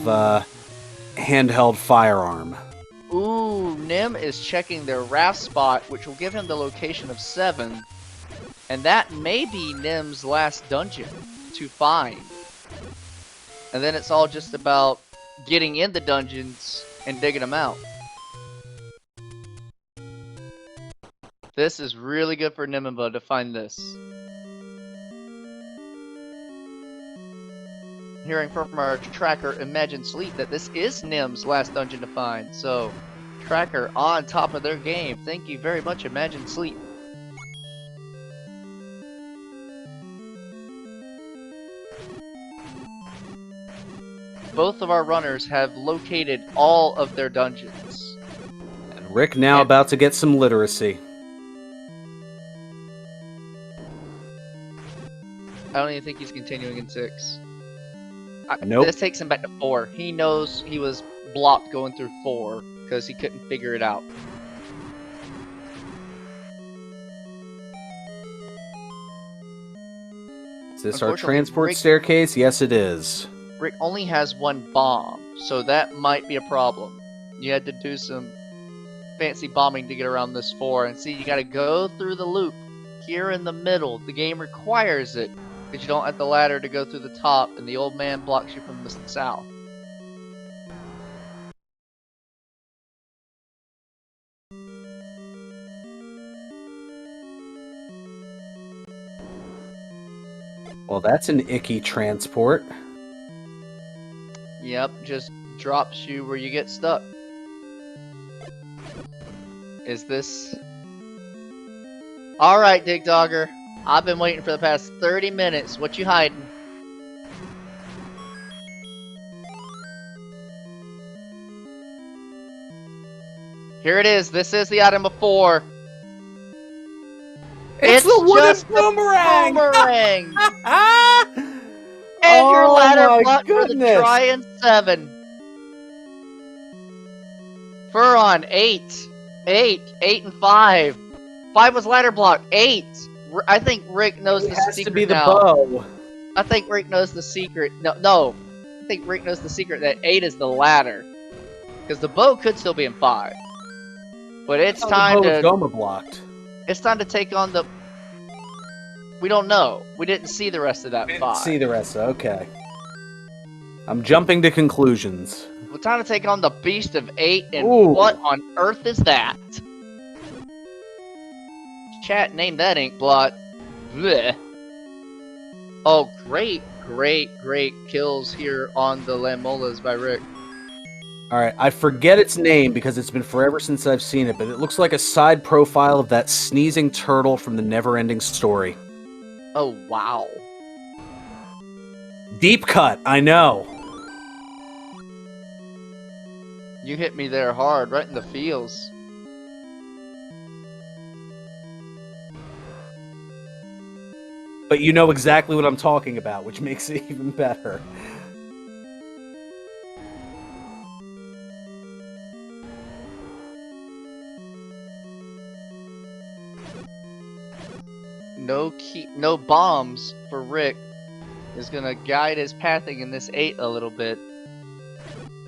handheld firearm. Ooh, Nim is checking their raft spot, which will give him the location of 7. And that may be Nim's last dungeon to find. And then it's all just about getting in the dungeons and digging them out. This is really good for Nimanva to find this. Hearing from our tracker, Imagine Sleep, that this is Nim's last dungeon to find. So, tracker on top of their game. Thank you very much, Imagine Sleep. Both of our runners have located all of their dungeons. And Rick now about to get some literacy. I don't even think he's continuing in 6. Nope. This takes him back to 4. He knows he was blocked going through 4 because he couldn't figure it out. Is this our transport staircase? Yes, it is. Rick only has 1 bomb, so that might be a problem. You had to do some fancy bombing to get around this 4, and see, you gotta go through the loop here in the middle. The game requires it, because you don't have the ladder to go through the top, and the old man blocks you from the south. Well, that's an icky transport. Yep, just drops you where you get stuck. Is this... Alright, Dig Dogger. I've been waiting for the past 30 minutes. What you hiding? Here it is. This is the item before. It's the wooden boomerang! Boomerang! And your ladder block for the try and 7. Furon, 8. 8 and 5. 5 was ladder block. 8. I think Rick knows the secret now. It has to be the bow. I think Rick knows the secret. No. think Rick knows the secret that 8 is the ladder. Because the bow could still be in 5. But it's time The to... Goma blocked. It's time to take on the... We don't know. We didn't see the rest of that 5. See the rest, okay. I'm jumping to conclusions. We're time to take on the Beast of 8, and Ooh. what on earth is that? Chat, name that ink blot. Blech. Oh, great kills here on the Lamolas by Rick. Alright, I forget its name because it's been forever since I've seen it, but it looks like a side profile of that sneezing turtle from the Never-Ending Story. Oh, wow. Deep cut, I know. You hit me there hard, right in the feels. But you know exactly what I'm talking about, which makes it even better. No bombs for Rick is gonna guide his pathing in this 8 a little bit.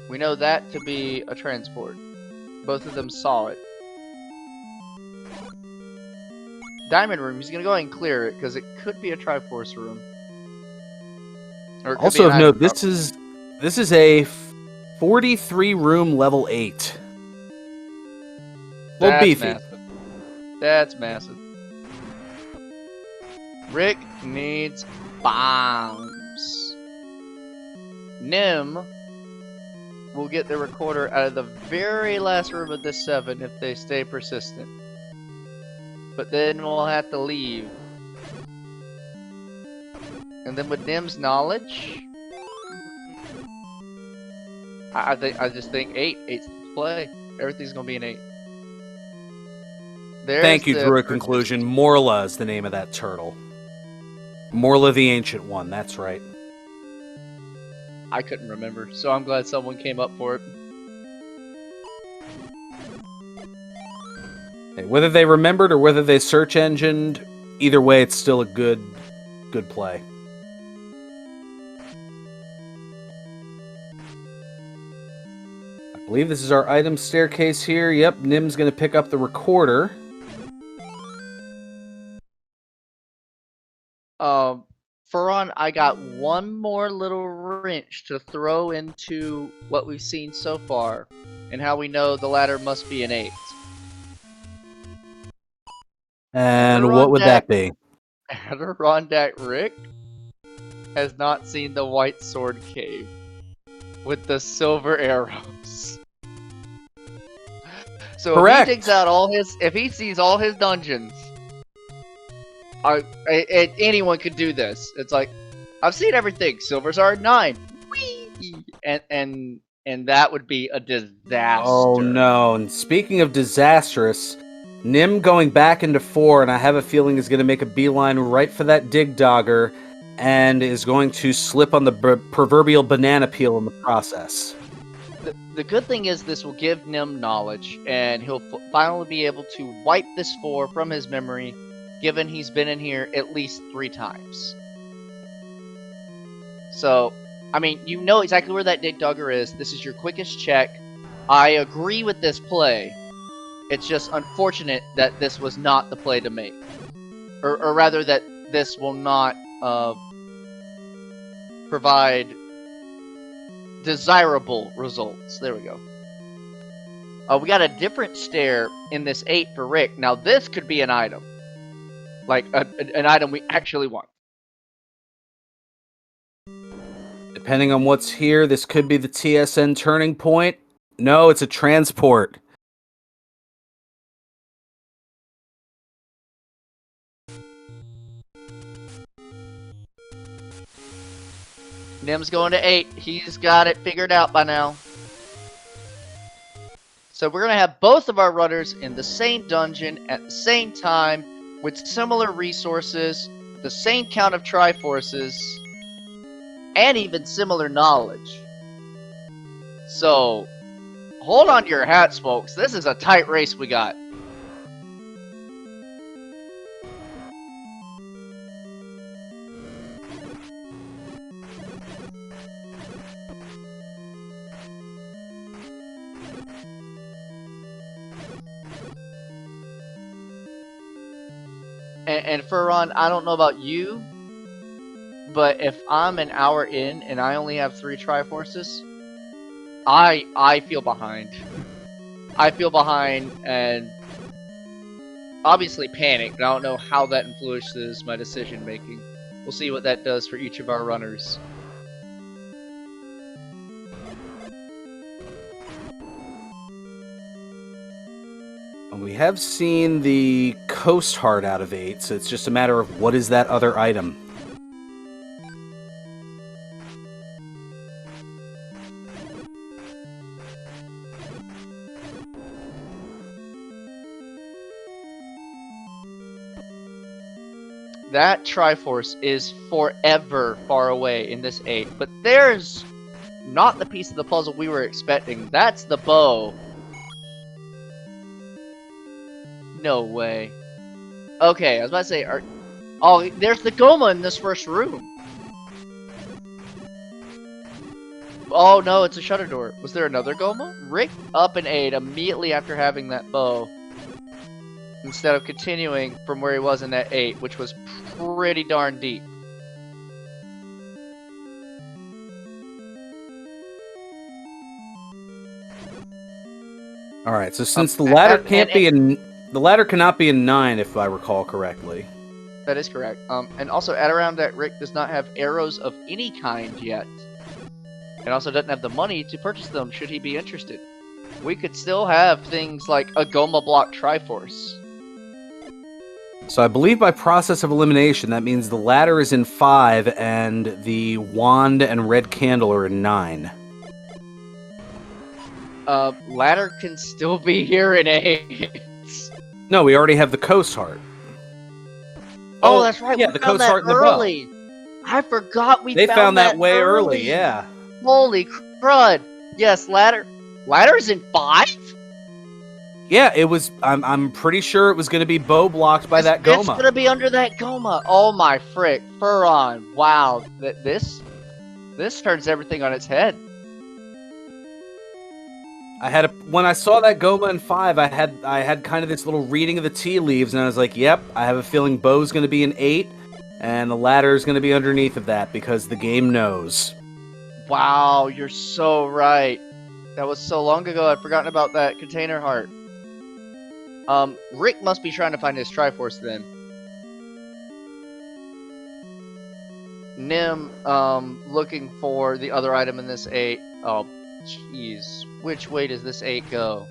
We know that to be a transport. Both of them saw it. Diamond room, he's gonna go ahead and clear it because it could be a Triforce room. Or it could Also be an of note, item this is a 43 room level 8. Well, That's beefy. massive. That's massive. Rick needs bombs. Nim will get the recorder out of the very last room of this 7 if they stay persistent. But then we'll have to leave. And then with Nim's knowledge, I just think 8's the play. Everything's gonna be an 8. Thank you, Drew. A conclusion. Morla is the name of that turtle. Morla the Ancient One, that's right. I couldn't remember, so I'm glad someone came up for it. Hey, whether they remembered or whether they search engined, either way, it's still a good play. I believe this is our item staircase here. Yep, Nim's going to pick up the recorder. Furon, I got one more little wrench to throw into what we've seen so far, and how we know the ladder must be an 8. And what would that be? AdirondackRick has not seen the White Sword Cave with the silver arrows. So Correct. if he digs out if he sees all his dungeons, anyone could do this. It's like, I've seen everything. Silver's are 9. Whee! And that would be a disaster. Oh no, and speaking of disastrous, Nim going back into 4, and I have a feeling is going to make a beeline right for that dig dogger, and is going to slip on the proverbial banana peel in the process. The good thing is this will give Nim knowledge, and he'll finally be able to wipe this 4 from his memory, given he's been in here at least 3 times. So, I mean, you know exactly where that dig dogger is. This is your quickest check. I agree with this play. It's just unfortunate that this was not the play to make. Or rather that this will not provide desirable results. There we go. We got a different stair in this 8 for Rick. Now this could be an item. Like, an item we actually want. Depending on what's here, this could be the TSN turning point. No, it's a transport. Nim's going to 8. He's got it figured out by now. So we're going to have both of our runners in the same dungeon at the same time with similar resources, the same count of Triforces, and even similar knowledge. So, hold on to your hats, folks. This is a tight race we got. And Furron, I don't know about you, but if I'm an hour in and I only have 3 Triforces, I feel behind. I feel behind and obviously panicked. I don't know how that influences my decision making. We'll see what that does for each of our runners. We have seen the Coast Heart out of 8, so it's just a matter of what is that other item. That Triforce is forever far away in this 8, but there's not the piece of the puzzle we were expecting. That's the bow. No way. Okay, I was about to say, oh, there's the Goma in this first room. Oh no, it's a shutter door. Was there another Goma? Rick up an 8 immediately after having that bow, instead of continuing from where he was in that 8, which was pretty darn deep. All right, so since the ladder can't be in, the ladder cannot be in 9, if I recall correctly. That is correct. And also AdirondackRick does not have arrows of any kind yet, and also doesn't have the money to purchase them. Should he be interested, we could still have things like a Goma block Triforce. So I believe by process of elimination, that means the ladder is in 5 and the wand and red candle are in 9. Ladder can still be here in 8. No, we already have the Coast Heart. Oh, that's right. Yeah, we the found Coast Heart and the early. I forgot we They found that way early. early, yeah. Holy crud! Yes, ladder. Ladder's in 5. Yeah, it was. I'm pretty sure it was going to be bow blocked by that Goma. It's gonna be under that Goma. Oh my frick, Furon! Wow, this turns everything on its head. When I saw that Goma in 5, I had kind of this little reading of the tea leaves, and I was like, yep, I have a feeling bow's going to be an 8, and the ladder is going to be underneath of that because the game knows. Wow, you're so right. That was so long ago, I'd forgotten about that container heart. Rick must be trying to find his Triforce then. Nim, looking for the other item in this 8. Oh, jeez. Which way does this 8 go?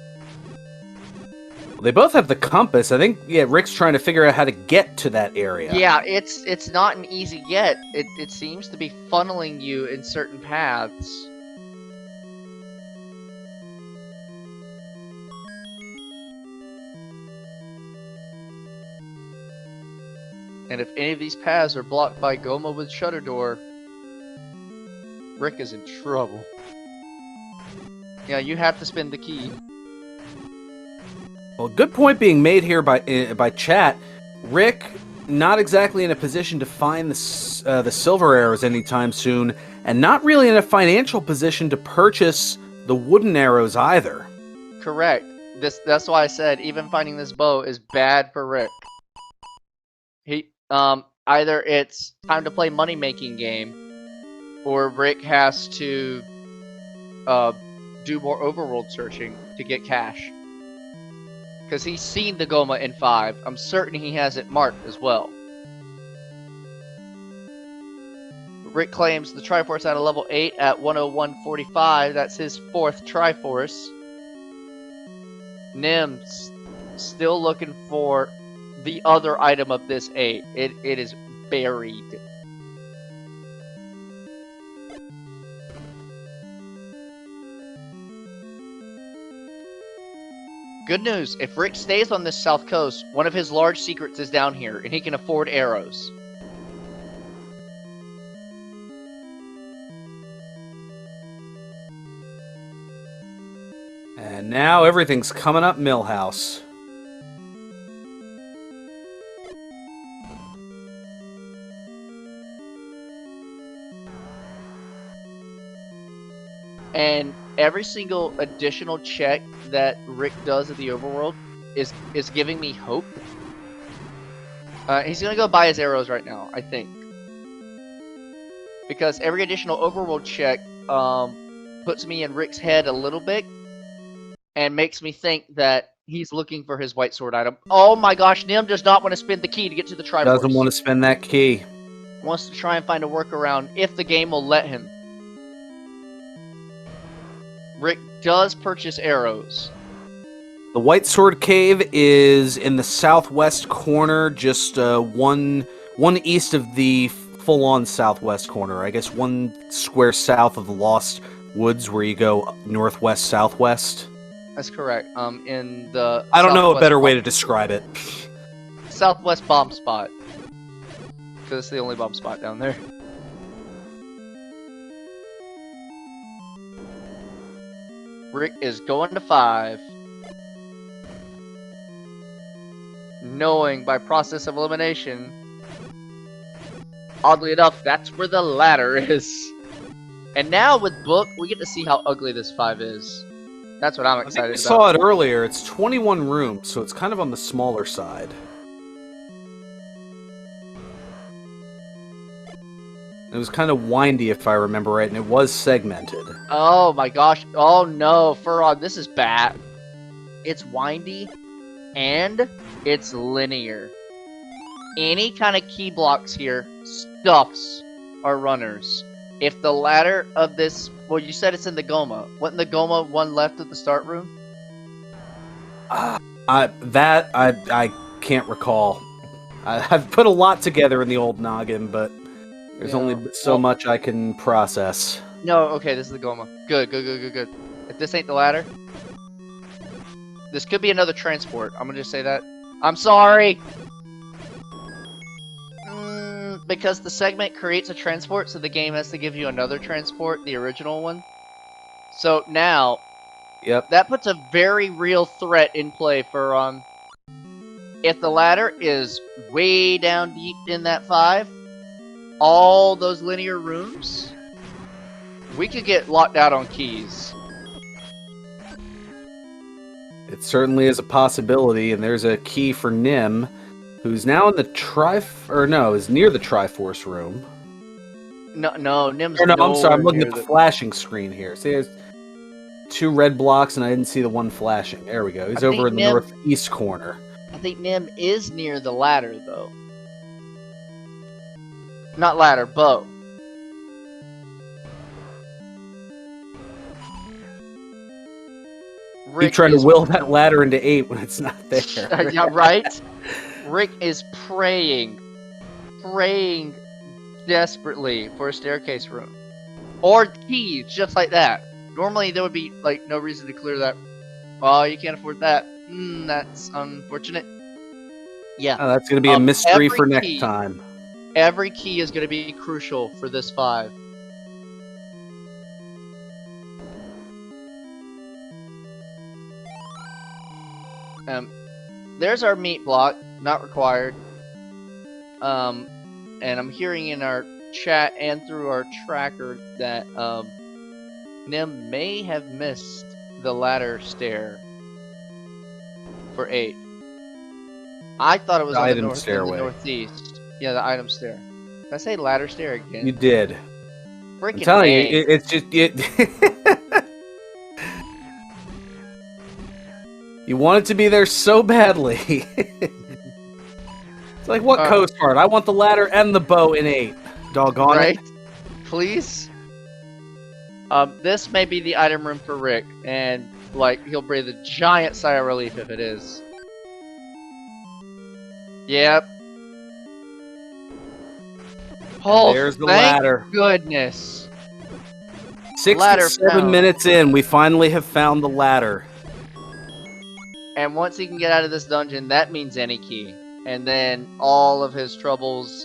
Well, they both have the compass. I think, yeah, Rick's trying to figure out how to get to that area. Yeah, it's not an easy get. It seems to be funneling you in certain paths. And if any of these paths are blocked by Goma with Shutter Door, Rick is in trouble. Yeah, you have to spin the key. Well, good point being made here by chat. Rick, not exactly in a position to find the silver arrows anytime soon, and not really in a financial position to purchase the wooden arrows either. Correct. That's why I said even finding this bow is bad for Rick. Either it's time to play money-making game, or Rick has to do more overworld searching to get cash. Because he's seen the Goma in 5. I'm certain he has it marked as well. Rick claims the Triforce at a level 8 at 101.45. That's his 4th Triforce. Nim's still looking for the other item of this 8. It is buried. Good news, if Rick stays on this south coast, one of his large secrets is down here, and he can afford arrows. And now everything's coming up Millhouse. And every single additional check that Rick does at the overworld is giving me hope. He's gonna go buy his arrows right now, I think. Because every additional overworld check puts me in Rick's head a little bit and makes me think that he's looking for his white sword item. Oh my gosh, Nim does not want to spend the key to get to the Triforce. Doesn't want to spend that key. Wants to try and find a workaround if the game will let him. Rick does purchase arrows. The White Sword Cave is in the southwest corner, just one east of the full-on southwest corner. I guess 1 square south of the Lost Woods, where you go northwest southwest. That's correct. In the I don't know a better way bomb, to describe it. southwest bomb spot. Because it's the only bomb spot down there. Rick is going to 5. Knowing by process of elimination, oddly enough, that's where the ladder is. And now with Book, we get to see how ugly this 5 is. That's what I'm excited about. I saw it earlier. It's 21 rooms, so it's kind of on the smaller side. It was kind of windy, if I remember right, and it was segmented. Oh my gosh. Oh no, Furon, this is bad. It's windy, and it's linear. Any kind of key blocks here stuffs our runners. If the ladder of this... Well, you said it's in the Goma. Wasn't the Goma one left at the start room? I can't recall. I've put a lot together in the old noggin, but there's only so much I can process. No, okay, this is the Goma. Good. If this ain't the ladder... This could be another transport. I'm gonna just say that. I'm sorry! Because the segment creates a transport, so the game has to give you another transport, the original one. So now, Yep. that puts a very real threat in play for, if the ladder is way down deep in that 5, all those linear rooms, we could get locked out on keys. It certainly is a possibility, and there's a key for Nim, who's now in the is near the Triforce room. No, Nim's I'm sorry, I'm looking near at the flashing screen here. See, there's 2 red blocks, and I didn't see the one flashing. There we go. He's over in the northeast corner. I think Nim is near the ladder, though. Not ladder, bow. You're trying to will that ladder into 8 when it's not there. Yeah, right? Rick is praying desperately for a staircase room. Or keys, just like that. Normally there would be, like, no reason to clear that. Oh, you can't afford that. That's unfortunate. Yeah. Oh, that's going to be a mystery for next time. Every key is going to be crucial for this 5. There's our meat block, not required. And I'm hearing in our chat and through our tracker that Nim may have missed the ladder stair for 8. I thought it was on the northeast. Yeah, the item stair. Did I say ladder stair again? You did. Freaking I'm telling you, it's just you want it to be there so badly. It's like, what coast guard? I want the ladder and the bow in 8. Doggone it. Please? This may be the item room for Rick, and, like, he'll breathe a giant sigh of relief if it is. Yep. Oh, there's the ladder. Goodness. 67 minutes in, we finally have found the ladder. And once he can get out of this dungeon, that means any key. And then all of his troubles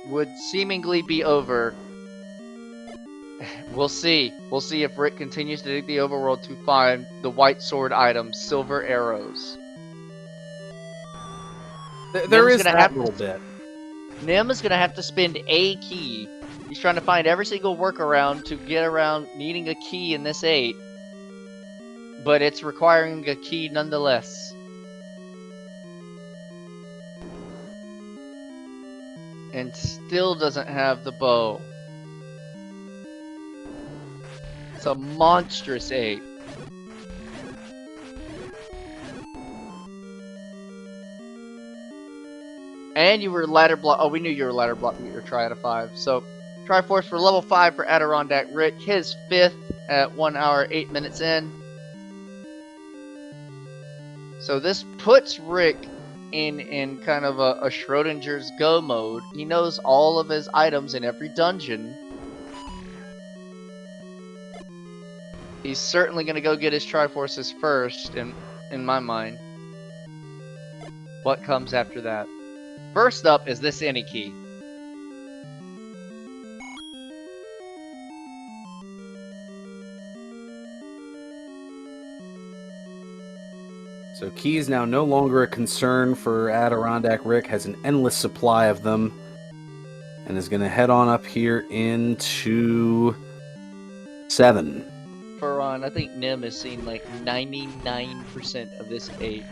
would seemingly be over. We'll see. We'll see if Rick continues to dig the overworld to find the white sword item, silver arrows. There is that little bit. Nim is going to have to spend a key. He's trying to find every single workaround to get around needing a key in this 8. But it's requiring a key nonetheless. and still doesn't have the bow. It's a monstrous 8. And you were ladder block. Oh, we knew you were ladder block to get your try out of 5. So, Triforce for level 5 for AdirondackRick. His 5th at 1 hour 8 minutes in. So this puts Rick in kind of a Schrodinger's go mode. He knows all of his items in every dungeon. He's certainly going to go get his Triforces first, in my mind. What comes after that? First up is this any key. So keys now no longer a concern for AdirondackRick, has an endless supply of them, and is going to head on up here into 7. Furon, I think Nim has seen like 99% of this 8.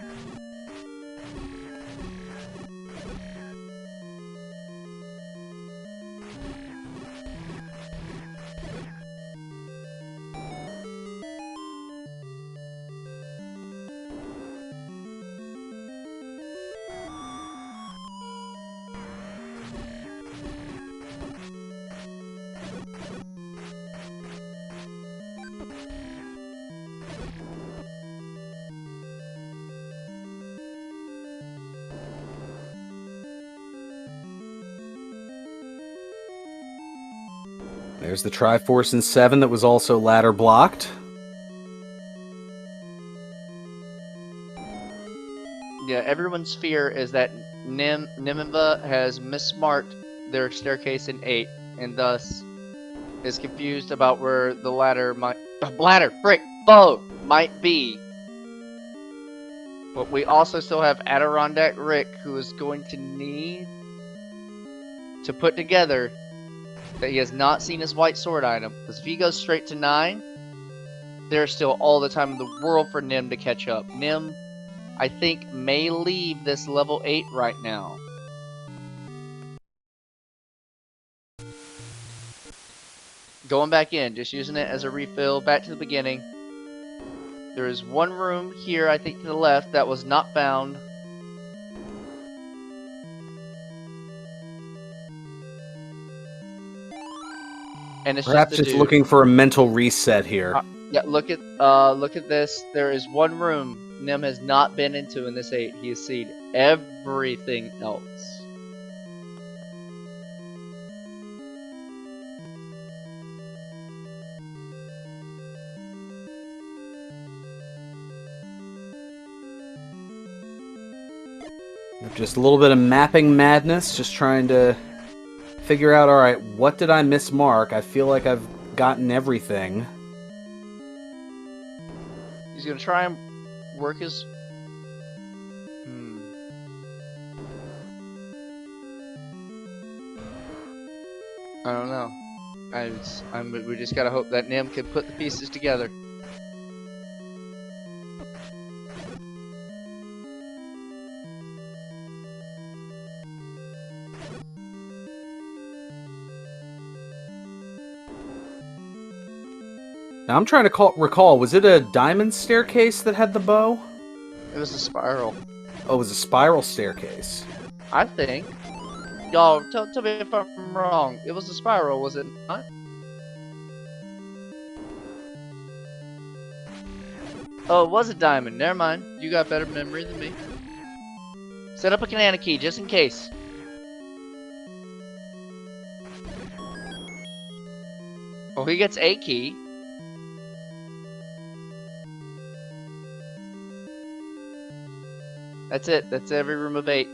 There's the Triforce in 7 that was also ladder blocked. Yeah, everyone's fear is that Nimanva has mismarked their staircase in 8, and thus is confused about where the ladder might... bow might be. But we also still have AdirondackRick, who is going to need to put together that he has not seen his white sword item. Because if he goes straight to 9, there's still all the time in the world for Nim to catch up. Nim, I think, may leave this level 8 right now. Going back in, just using it as a refill. Back to the beginning. There is one room here, I think, to the left that was not found. And it's Perhaps just looking for a mental reset here. Yeah, look at this. There is one room Nim has not been into in this 8. He has seen everything else. Just a little bit of mapping madness, just trying to figure out, alright, what did I mismark? I feel like I've gotten everything. He's gonna try and work his... I don't know. We just gotta hope that Nim can put the pieces together. Now I'm trying to recall, was it a diamond staircase that had the bow? It was a spiral. Oh, it was a spiral staircase. I think. Y'all, tell me if I'm wrong. It was a spiral, was it not? Oh, it was a diamond. Never mind. You got better memory than me. Set up a banana key, just in case. Oh, he gets a key. That's it. That's every room of 8.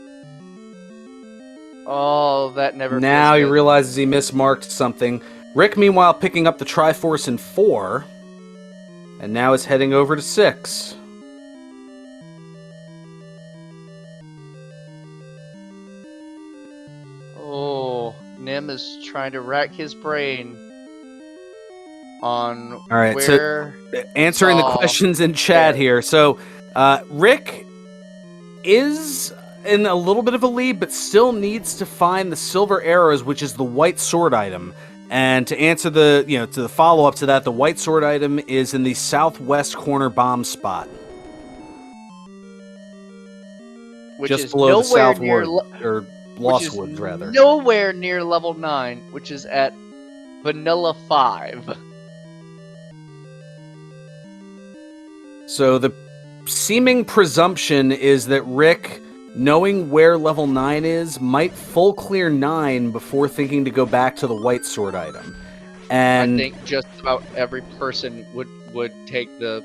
Oh, that never. Now he realizes he mismarked something. Rick, meanwhile, picking up the Triforce in 4, and now is heading over to 6. Oh, Nim is trying to rack his brain on all right, where... So answering the questions in chat here. So, Rick is in a little bit of a lead, but still needs to find the silver arrows, which is the white sword item. And to answer the, to the follow-up to that, the white sword item is in the southwest corner bomb spot. Which just is below the nowhere South near Wood, or Lost Woods, rather. Nowhere near level 9, which is at Vanilla 5. So the seeming presumption is that Rick, knowing where level 9 is, might full clear 9 before thinking to go back to the white sword item. And I think just about every person would take the...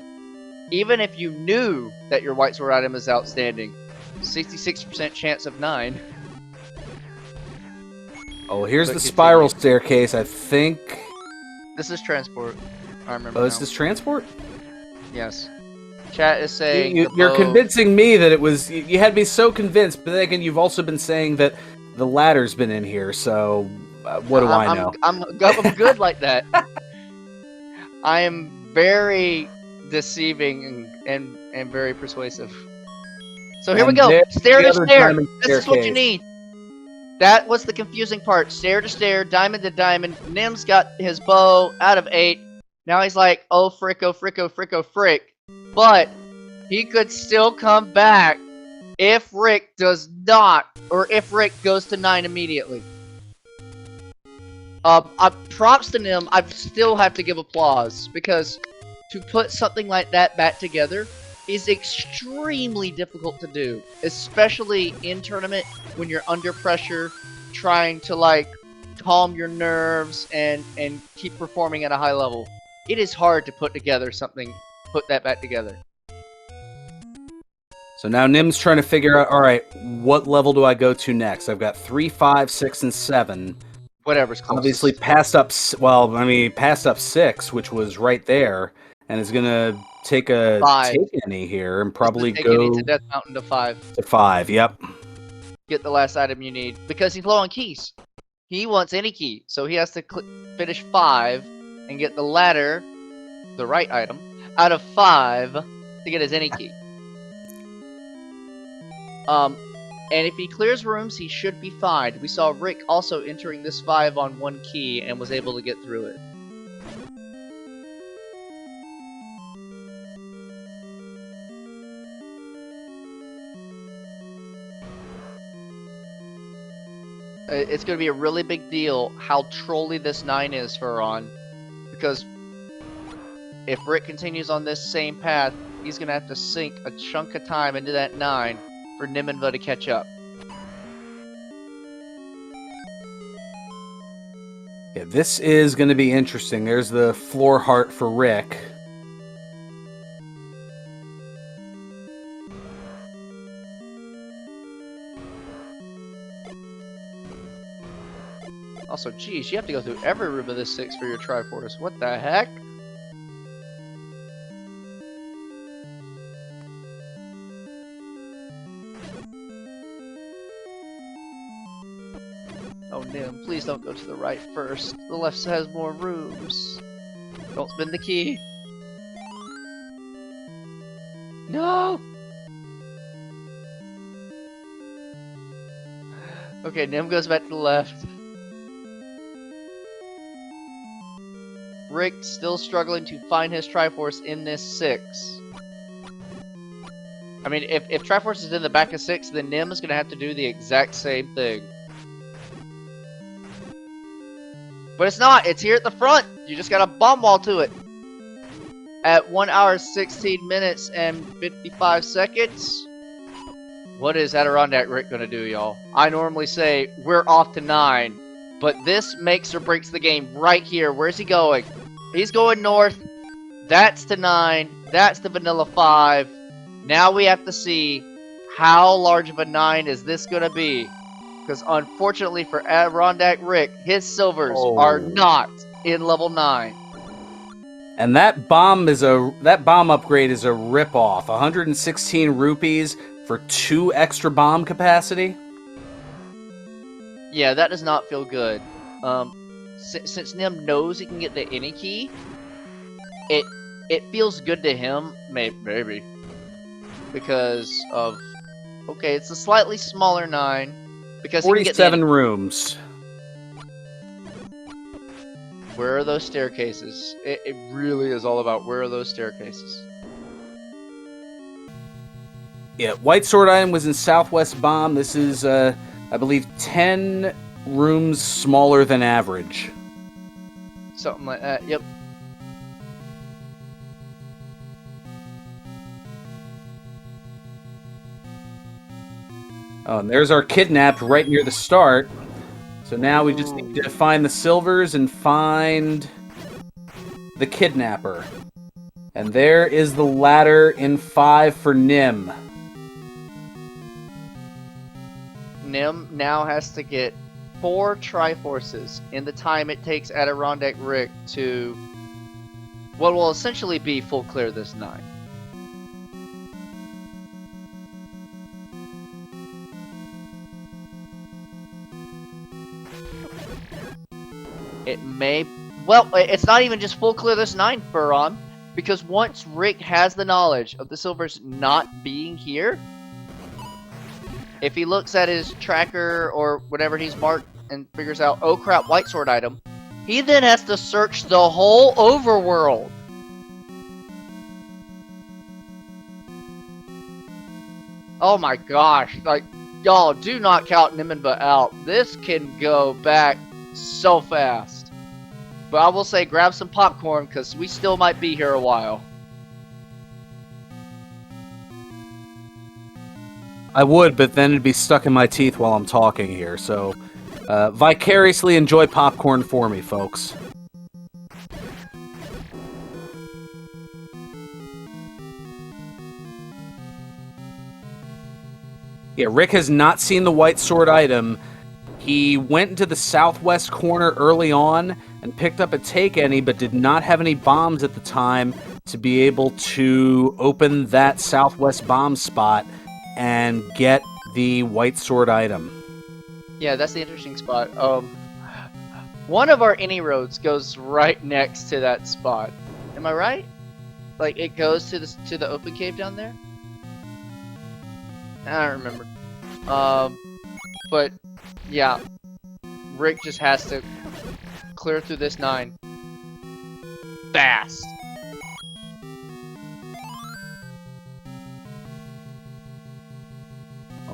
Even if you knew that your white sword item is outstanding, 66% chance of 9. Oh, here's the spiral staircase, I think. This is transport. I remember. Oh, is this transport? Yes. Chat is saying you're convincing me that it was. You had me so convinced, but then again, you've also been saying that the ladder's been in here. So, what do I know? I'm good like that. I am very deceiving and very persuasive. So here we go. Stair to stair. This is what you need. That was the confusing part. Stair to stair, diamond to diamond. Nim's got his bow out of 8. Now he's like, oh frick, oh frick, oh frick, oh frick. But he could still come back if Rick does not, or if Rick goes to 9 immediately. Props to Nim. I still have to give applause because to put something like that back together is extremely difficult to do, especially in tournament when you're under pressure, trying to like calm your nerves and keep performing at a high level. It is hard to put together something, put that back together. So now Nim's trying to figure out, all right, what level do I go to next? I've got 3, 5, 6, and 7. Whatever's closest. Obviously passed up, passed up 6, which was right there, and is gonna take a 5. take any here and probably take go any to Death Mountain to 5. To 5, yep. Get the last item you need because he's low on keys. He wants any key, so he has to finish 5 and get the ladder, the right item, out of 5 to get his any key. And if he clears rooms, he should be fine. We saw Rick also entering this 5 on 1 key and was able to get through it. It's going to be a really big deal how trolly this 9 is for Ron. Because if Rick continues on this same path, he's going to have to sink a chunk of time into that 9 for Nimanva to catch up. Yeah, this is going to be interesting. There's the floor heart for Rick. Also, geez, you have to go through every room of this 6 for your Triforce. What the heck? Oh, Nim, please don't go to the right first. The left has more rooms. Don't spin the key. No! Okay, Nim goes back to the left. Rick still struggling to find his Triforce in this 6. I mean, if Triforce is in the back of 6, then Nim is going to have to do the exact same thing. But it's not. It's here at the front. You just got to bomb wall to it. At 1 hour, 16 minutes, and 55 seconds. What is AdirondackRick going to do, y'all? I normally say we're off to 9. But this makes or breaks the game right here. Where's he going? He's going north. That's to 9. That's to Vanilla 5. Now we have to see how large of a 9 is this going to be. Because unfortunately for AdirondackRick, his silvers are not in level 9. And that bomb upgrade is a ripoff. 116 rupees for 2 extra bomb capacity. Yeah, that does not feel good. Since Nim knows he can get the any key, it feels good to him, maybe, because of Okay, it's a slightly smaller 9 because he can get 47 rooms. Where are those staircases? It really is all about where are those staircases. Yeah, White Sword item was in Southwest Bomb. This is, I believe, 10 rooms smaller than average. Something like that, yep. Oh, and there's our kidnapped right near the start. So now we just need to find the silvers and find the kidnapper. And there is the ladder in 5 for Nim. Nim now has to get 4 Triforces in the time it takes AdirondackRick to what will essentially be full clear this 9. It may... Well, it's not even just full clear this 9, Furon, because once Rick has the knowledge of the silvers not being here, if he looks at his tracker or whatever he's marked and figures out, oh crap, White Sword item, he then has to search the whole overworld. Oh my gosh, like, y'all do not count Nimanva out. This can go back so fast. But I will say grab some popcorn because we still might be here a while. I would, but then it'd be stuck in my teeth while I'm talking here, so vicariously enjoy popcorn for me, folks. Yeah, Rick has not seen the White Sword item. He went into the southwest corner early on and picked up a Take Any, but did not have any bombs at the time to be able to open that southwest bomb spot and get the White Sword item. Yeah, that's the interesting spot. One of our any roads goes right next to that spot. Am I right? Like it goes to the open cave down there? I don't remember. But yeah, Rick just has to clear through this 9 fast.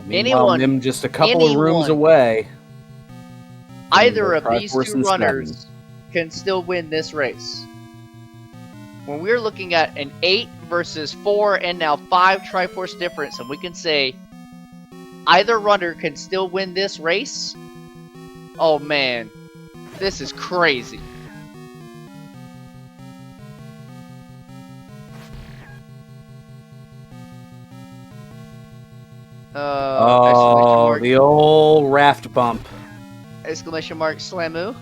Meanwhile, Nim just a couple of rooms away. Either of these 2 runners can still win this race. When we're looking at an 8 versus 4 and now 5 Triforce difference, and we can say either runner can still win this race. Oh man, this is crazy. Oh, the old raft bump. Exclamation mark Slamoo.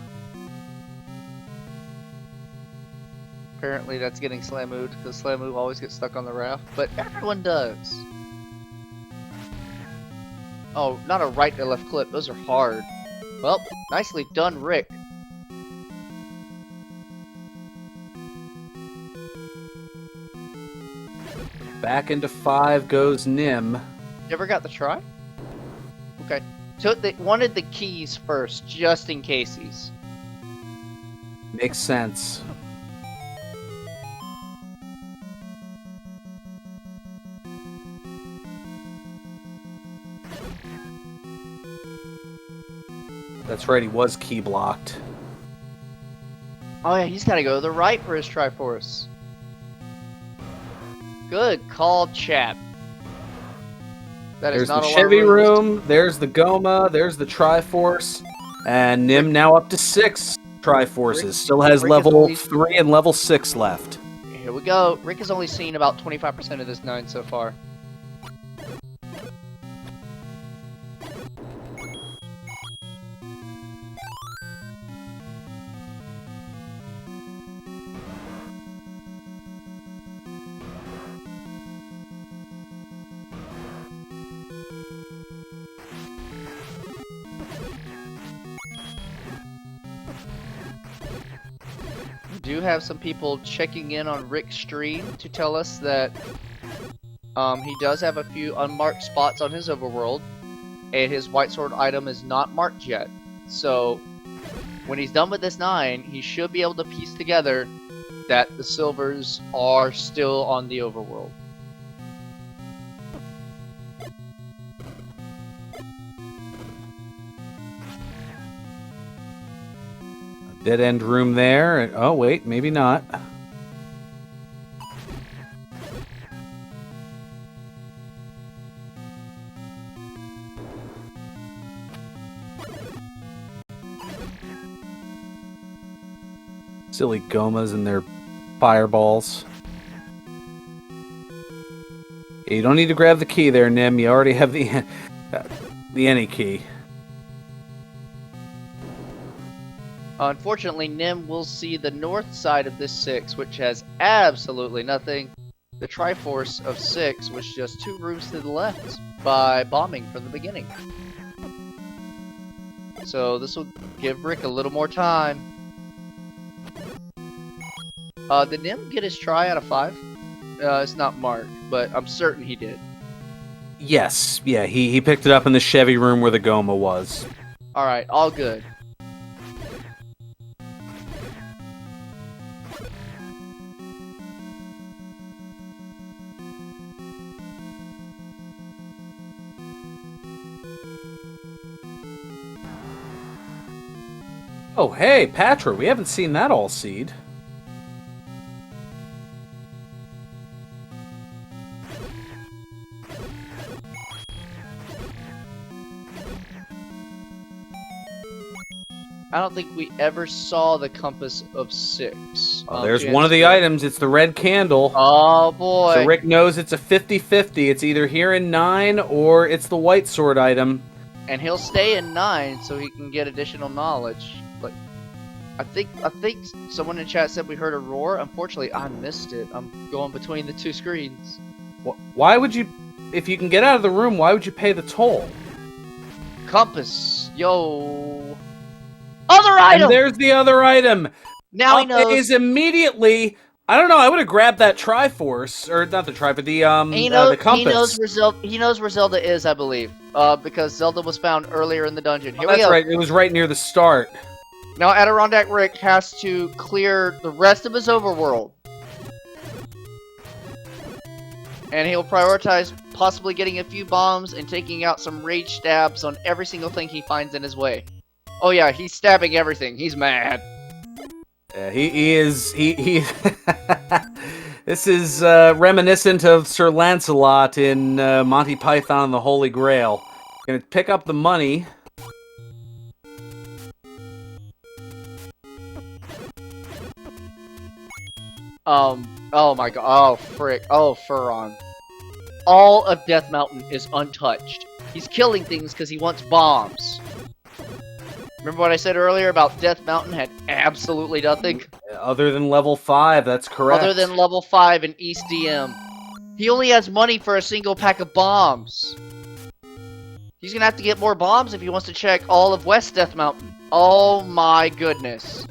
Apparently that's getting Slamooed, because Slamoo always gets stuck on the raft, but everyone does. Oh, not a right to left clip, those are hard. Well, nicely done, Rick. Back into 5 goes Nim. You ever got the try? Okay. Wanted the keys first, just in cases. Makes sense. That's right, he was key blocked. Oh yeah, he's gotta go to the right for his Triforce. Good call, chap. There's the Chevy room, there's the Goma, there's the Triforce, and Nim now up to 6 Triforces. Still has level 3 and level 6 left. Here we go. Rick has only seen about 25% of this 9 so far. We do have some people checking in on Rick's stream to tell us that He does have a few unmarked spots on his overworld, and his white sword item is not marked yet. So, when he's done with this 9, he should be able to piece together that the silvers are still on the overworld. Dead end room there. Oh, wait, maybe not. Silly Gomas and their fireballs. You don't need to grab the key there, Nim. You already have the any key. Unfortunately, Nim will see the north side of this 6, which has absolutely nothing. The Triforce of 6 was just 2 rooms to the left by bombing from the beginning. So this will give Rick a little more time. Did Nim get his try out of 5? It's not marked, but I'm certain he did. Yes, yeah, he picked it up in the Chevy room where the Goma was. Alright, all good. Oh, hey, Patra, we haven't seen that all seed. I don't think we ever saw the Compass of 6. Oh, there's one of the items. It's the red candle. Oh, boy. So Rick knows it's a 50-50. It's either here in 9 or it's the white sword item. And he'll stay in 9 so he can get additional knowledge. But I think someone in chat said we heard a roar. Unfortunately, I missed it. I'm going between the 2 screens. Why would you... If you can get out of the room, why would you pay the toll? Compass. Yo... Other item! And there's the other item. Now he knows. Is immediately. I don't know. I would have grabbed that Triforce, or not the Triforce, the compass. He knows where Zelda is, I believe, because Zelda was found earlier in the dungeon. Here we go. That's right. It was right near the start. Now AdirondackRick has to clear the rest of his overworld, and he'll prioritize possibly getting a few bombs and taking out some rage stabs on every single thing he finds in his way. Oh yeah, he's stabbing everything. He's mad. Yeah, he is. This is reminiscent of Sir Lancelot in Monty Python and the Holy Grail. Gonna pick up the money. Oh my god. Oh frick. Oh Furon. All of Death Mountain is untouched. He's killing things because he wants bombs. Remember what I said earlier about Death Mountain had absolutely nothing? Other than level 5, that's correct. Other than level 5 in East DM. He only has money for a single pack of bombs. He's gonna have to get more bombs if he wants to check all of West Death Mountain. Oh my goodness.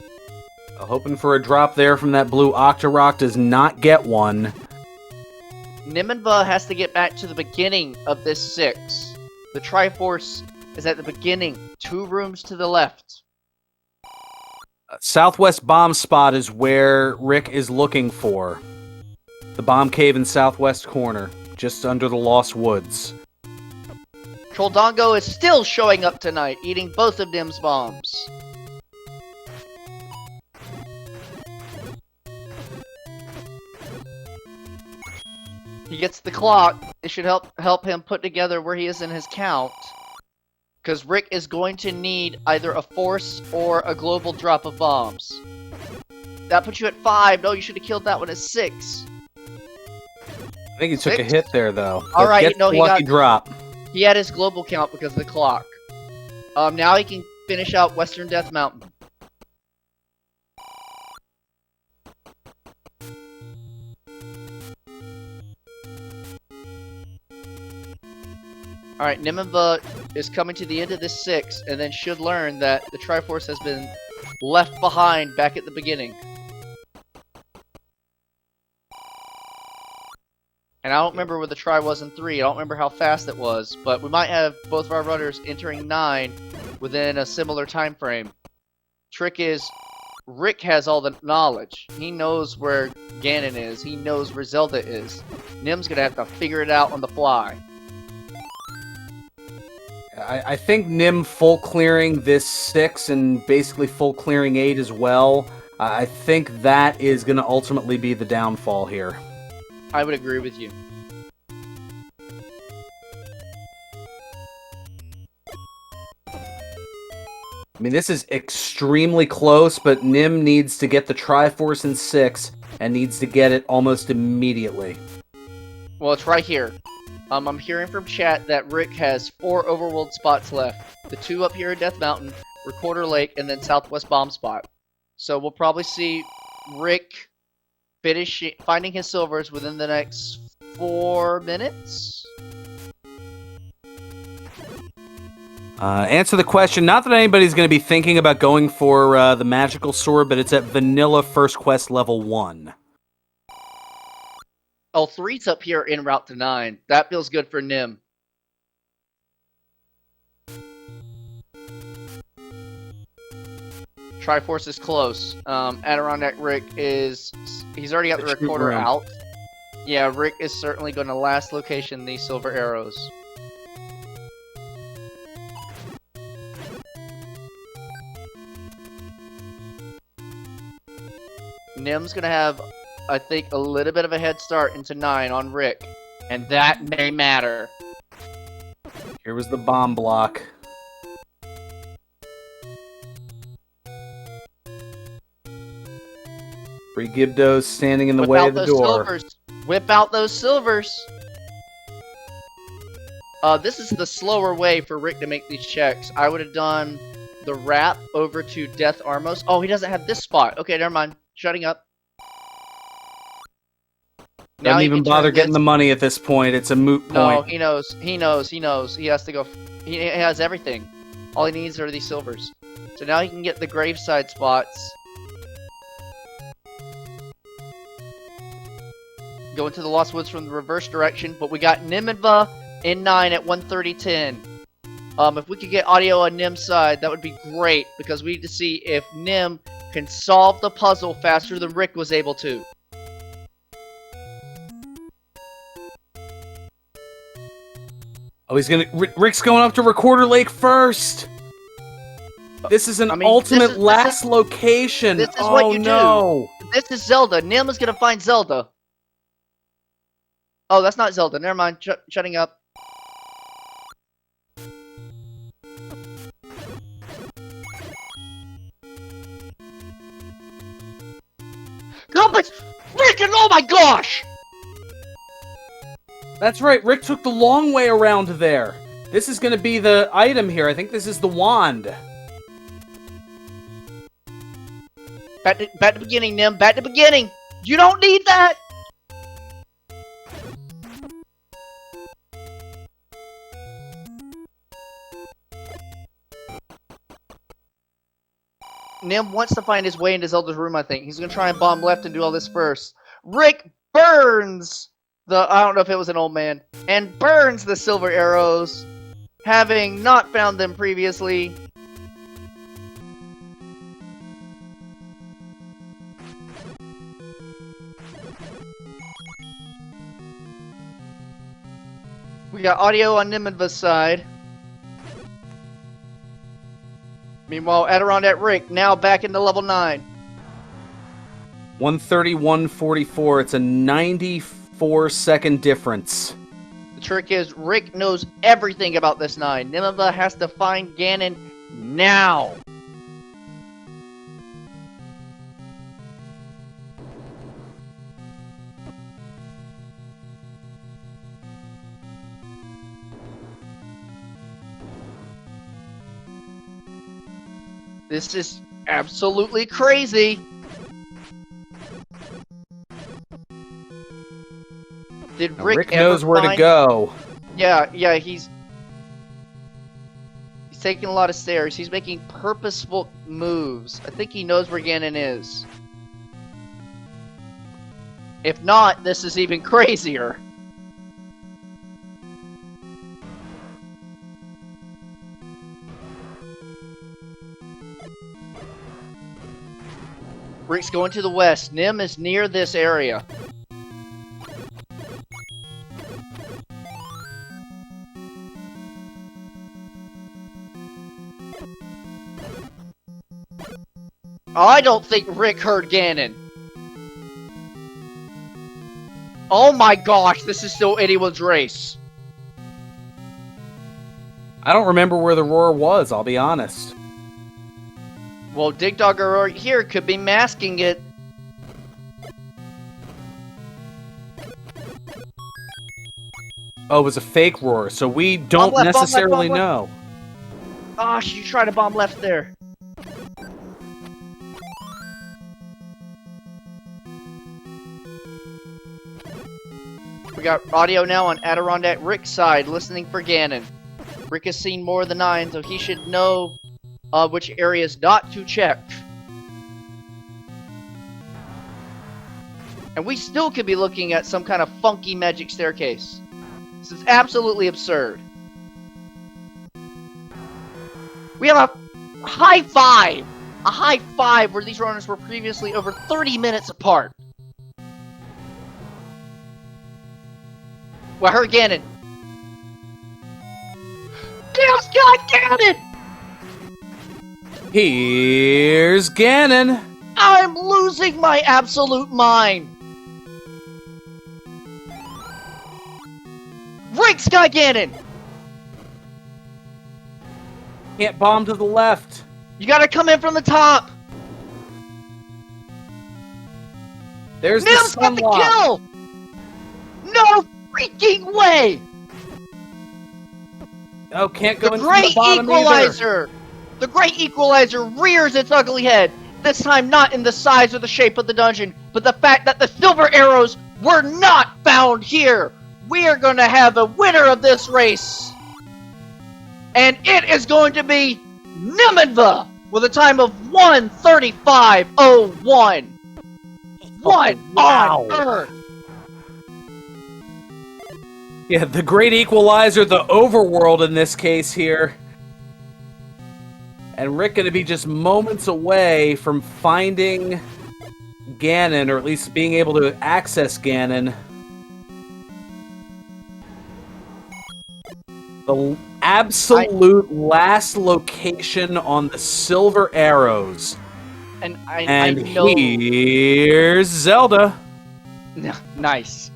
Hoping for a drop there from that blue Octorok, does not get one. Nimanva has to get back to the beginning of this 6. The Triforce is at the beginning, 2 rooms to the left. Southwest bomb spot is where Rick is looking for. The bomb cave in southwest corner, just under the Lost Woods. Trolldongo is still showing up tonight, eating both of Nim's bombs. He gets the clock. It should help him put together where he is in his count. Because Rick is going to need either a force or a global drop of bombs. That puts you at 5. No, you should have killed that one at 6. I think he took a hit there, though. Alright, no, he lucky drop. He had his global count because of the clock. Now he can finish out Western Death Mountain. Alright, Nimanva is coming to the end of this 6, and then should learn that the Triforce has been left behind back at the beginning. And I don't remember what the try was in 3. I don't remember how fast it was, but we might have both of our runners entering 9 within a similar time frame. Trick is, Rick has all the knowledge. He knows where Ganon is. He knows where Zelda is. Nim's gonna have to figure it out on the fly. I think Nim full clearing this 6 and basically full clearing 8 as well. I think that is going to ultimately be the downfall here. I would agree with you. I mean, this is extremely close, but Nim needs to get the Triforce in 6 and needs to get it almost immediately. Well, it's right here. I'm hearing from chat that Rick has 4 overworld spots left. The 2 up here at Death Mountain, Recorder Lake, and then Southwest Bomb Spot. So we'll probably see Rick finding his silvers within the next 4 minutes. Answer the question. Not that anybody's going to be thinking about going for the magical sword, but it's at vanilla first quest level 1. Oh, 3's up here en route to 9. That feels good for Nim. Triforce is close. AdirondackRick he's already got the recorder out. Yeah, Rick is certainly going to last location these silver arrows. Nim's going to have, I think, a little bit of a head start into 9 on Rick. And that may matter. Here was the bomb block. Free Gibdos standing in the way of the door. Silvers. Whip out those silvers. This is the slower way for Rick to make these checks. I would have done the wrap over to Death Armos. Oh, he doesn't have this spot. Okay, never mind. Shutting up. Doesn't even bother getting the money at this point. It's a moot point. No, he knows. He knows. He knows. He has to go. He has everything. All he needs are these silvers. So now he can get the graveside spots. Go into the Lost Woods from the reverse direction, but we got Nimanva in 9 at 1:30:10. If we could get audio on Nim's side, that would be great, because we need to see if Nim can solve the puzzle faster than Rick was able to. Oh, Rick's going up to Recorder Lake first! This is an ultimate last location! This is what you do! This is Zelda. Nim is gonna find Zelda. Oh, that's not Zelda. Never mind. Shutting up. Compass! Freaking! Oh my gosh! That's right. Rick took the long way around there. This is going to be the item here. I think this is the wand. Back to beginning, Nim. Back to beginning. You don't need that. Nim wants to find his way into Zelda's room, I think. He's going to try and bomb left and do all this first. Rick burns I don't know if it was an old man, and burns the silver arrows, having not found them previously. We got audio on Nimanva's side. Meanwhile, AdirondackRick now back into level 9. 131.44. It's a 94-second difference. The trick is Rick knows everything about this 9. Nimanva has to find Ganon now. This is absolutely crazy. Did Rick knows where to go. Yeah, he's taking a lot of stairs. He's making purposeful moves. I think he knows where Ganon is. If not, this is even crazier. Rick's going to the west. Nim is near this area. I don't think Rick heard Ganon. Oh my gosh, this is still anyone's race. I don't remember where the roar was, I'll be honest. Well, Dig Dog Roar here could be masking it. Oh, it was a fake roar, so we don't necessarily know. Gosh, you tried to bomb left there. We got audio now on AdirondackRick's side, listening for Ganon. Rick has seen more than 9, so he should know which areas not to check. And we still could be looking at some kind of funky magic staircase. This is absolutely absurd. We have a high five! A high five where these runners were previously over 30 minutes apart. Well, I heard Ganon. Deus God Ganon! Here's Ganon! I'm losing my absolute mind! Rick's got Ganon! Can't bomb to the left. You gotta come in from the top! There's Nim's the got the sunlock. kill! No freaking way! Oh, can't go The into Great the bottom Equalizer! The Great Equalizer rears its ugly head! This time not in the size or the shape of the dungeon, but the fact that the silver arrows were not found here! We are going to have a winner of this race! And it is going to be Nimanva with a time of 1:35:01. What wow. on earth? Yeah, the Great Equalizer, the overworld in this case here. And Rick going to be just moments away from finding Ganon, or at least being able to access Ganon. The absolute last location on the silver arrows. And I know... here's Zelda. Nice.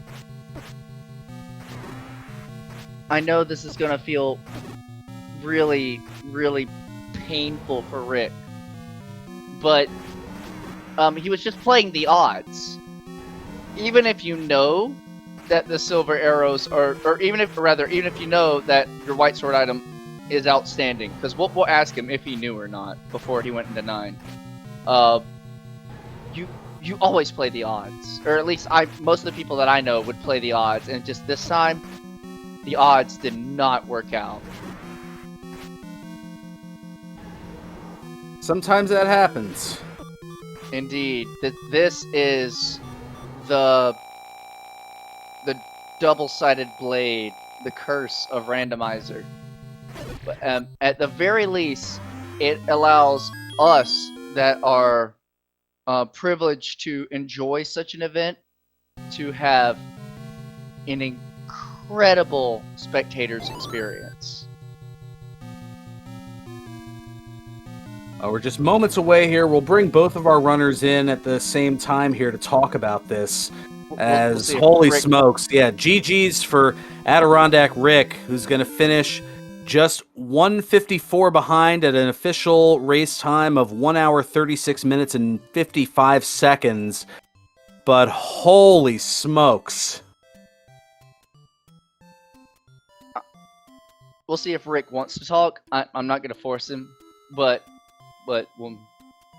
I know this is gonna feel really, really painful for Rick. But, he was just playing the odds. Even if you know that the silver arrows are, or even if you know that your white sword item is outstanding, because we'll ask him if he knew or not before he went into 9. You always play the odds, or at least most of the people that I know would play the odds, and just this time, the odds did not work out. Sometimes that happens. Indeed, this is the double-sided blade, the curse of Randomizer. At the very least, it allows us that are privileged to enjoy such an event to have an incredible spectator's experience. We're just moments away here. We'll bring both of our runners in at the same time here to talk about this. As holy smokes, yeah, GG's for AdirondackRick, who's going to finish just 1:54 behind at an official race time of 1 hour 36 minutes and 55 seconds. But holy smokes. We'll see if Rick wants to talk. I'm not going to force him, but well,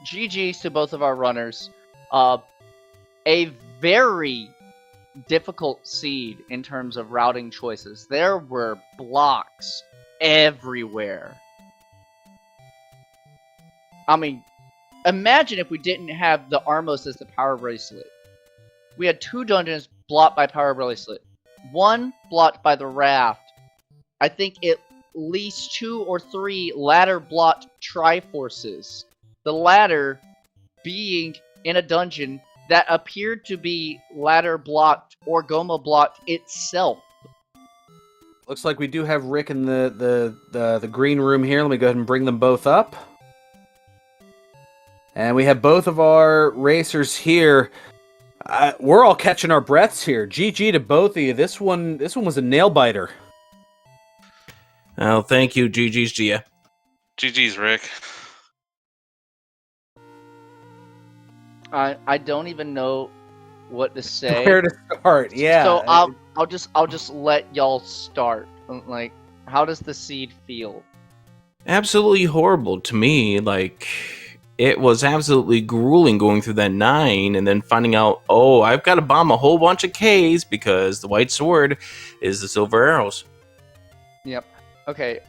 GG's to both of our runners. A very difficult seed in terms of routing choices. There were blocks everywhere. I mean, imagine if we didn't have the Armos as the power bracelet. We had 2 dungeons blocked by power bracelet. 1 blocked by the raft. I think at least 2 or 3 ladder blocked Triforces. The latter being in a dungeon that appeared to be ladder blocked or Goma blocked itself. Looks like we do have Rick in the green room here. Let me go ahead and bring them both up. And we have both of our racers here. We're all catching our breaths here. GG to both of you. This one was a nail biter. Oh, thank you. GG's to you. GG's, Rick. I don't even know what to say. Where to start? Yeah. So I'll just let y'all start. Like, how does the seed feel? Absolutely horrible to me. Like, it was absolutely grueling going through that 9 and then finding out, oh, I've got to bomb a whole bunch of Ks because the white sword is the silver arrows. Yep. Okay.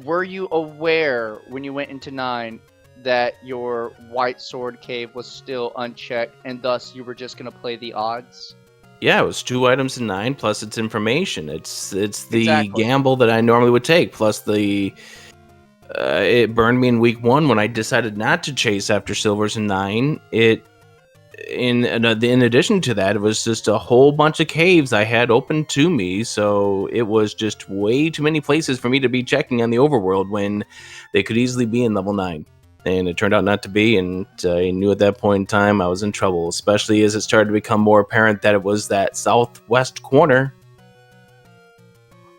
Were you aware when you went into 9 that your white sword cave was still unchecked and thus you were just going to play the odds? Yeah, it was 2 items in 9 plus its information. It's the Exactly. gamble that I normally would take. Plus it burned me in week 1 when I decided not to chase after silvers in 9. In addition to that, it was just a whole bunch of caves I had open to me, so it was just way too many places for me to be checking on the overworld when they could easily be in level 9. And it turned out not to be, and I knew at that point in time I was in trouble, especially as it started to become more apparent that it was that southwest corner.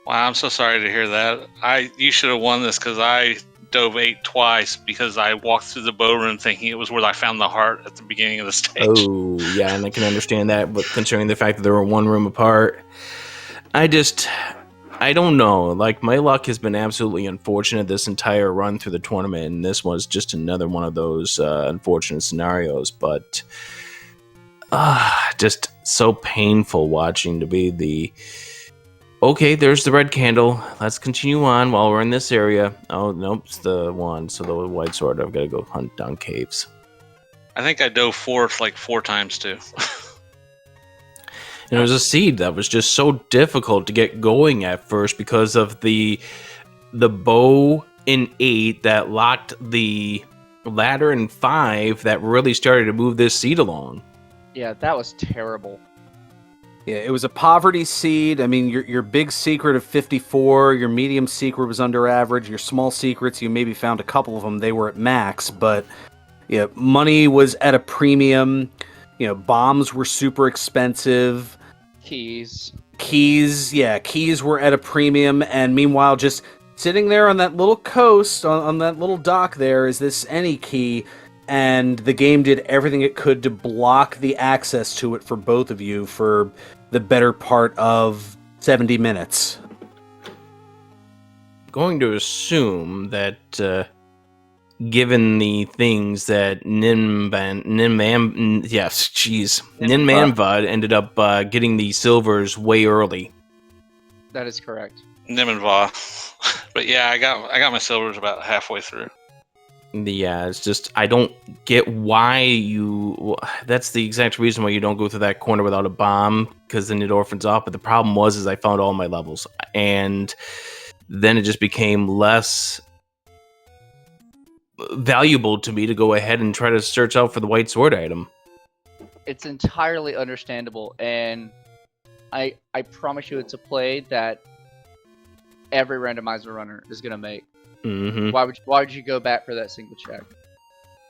Wow, I'm so sorry to hear that. You should have won this because I dove 8 twice because I walked through the bow room thinking it was where I found the heart at the beginning of the stage. Oh, yeah, and I can understand that, but considering the fact that they were one room apart, I don't know. Like, my luck has been absolutely unfortunate this entire run through the tournament, and this was just another one of those unfortunate scenarios, but just so painful watching to be the... Okay, there's the red candle. Let's continue on while we're in this area. Oh, nope, it's the one. So the white sword, I've got to go hunt down caves. I think I dove 4 times too. And it was a seed that was just so difficult to get going at first because of the bow in 8 that locked the ladder in 5 that really started to move this seed along. Yeah, that was terrible. Yeah, it was a poverty seed. I mean, your big secret of 54, your medium secret was under average. Your small secrets, you maybe found a couple of them. They were at max, but yeah, money was at a premium. You know, bombs were super expensive. Keys, keys were at a premium. And meanwhile, just sitting there on that little coast, on that little dock there, is this any key. And the game did everything it could to block the access to it for both of you for the better part of 70 minutes. Going to assume that, given the things that Nimanva ended up getting the silvers way early. that is correct. Nimanva. But yeah, I got my silvers about halfway through. Yeah, it's just, I don't get why that's the exact reason why you don't go through that corner without a bomb, because then it orphans off. But the problem is I found all my levels, and then it just became less valuable to me to go ahead and try to search out for the white sword item. It's entirely understandable, and I promise you it's a play that every randomizer runner is going to make. Mm-hmm. Why would you go back for that single check?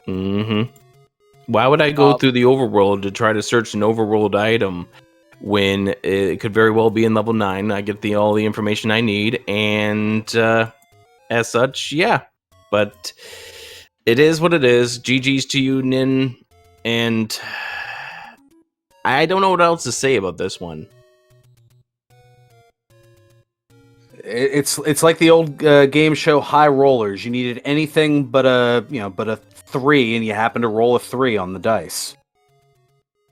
Mm-hmm. Why would I go through the overworld to try to search an overworld item when it could very well be in level 9? I get all the information I need, and as such, yeah. But it is what it is. GG's to you, Nin, and I don't know what else to say about this one. It's like the old game show High Rollers. You needed anything but a 3, and you happened to roll a 3 on the dice.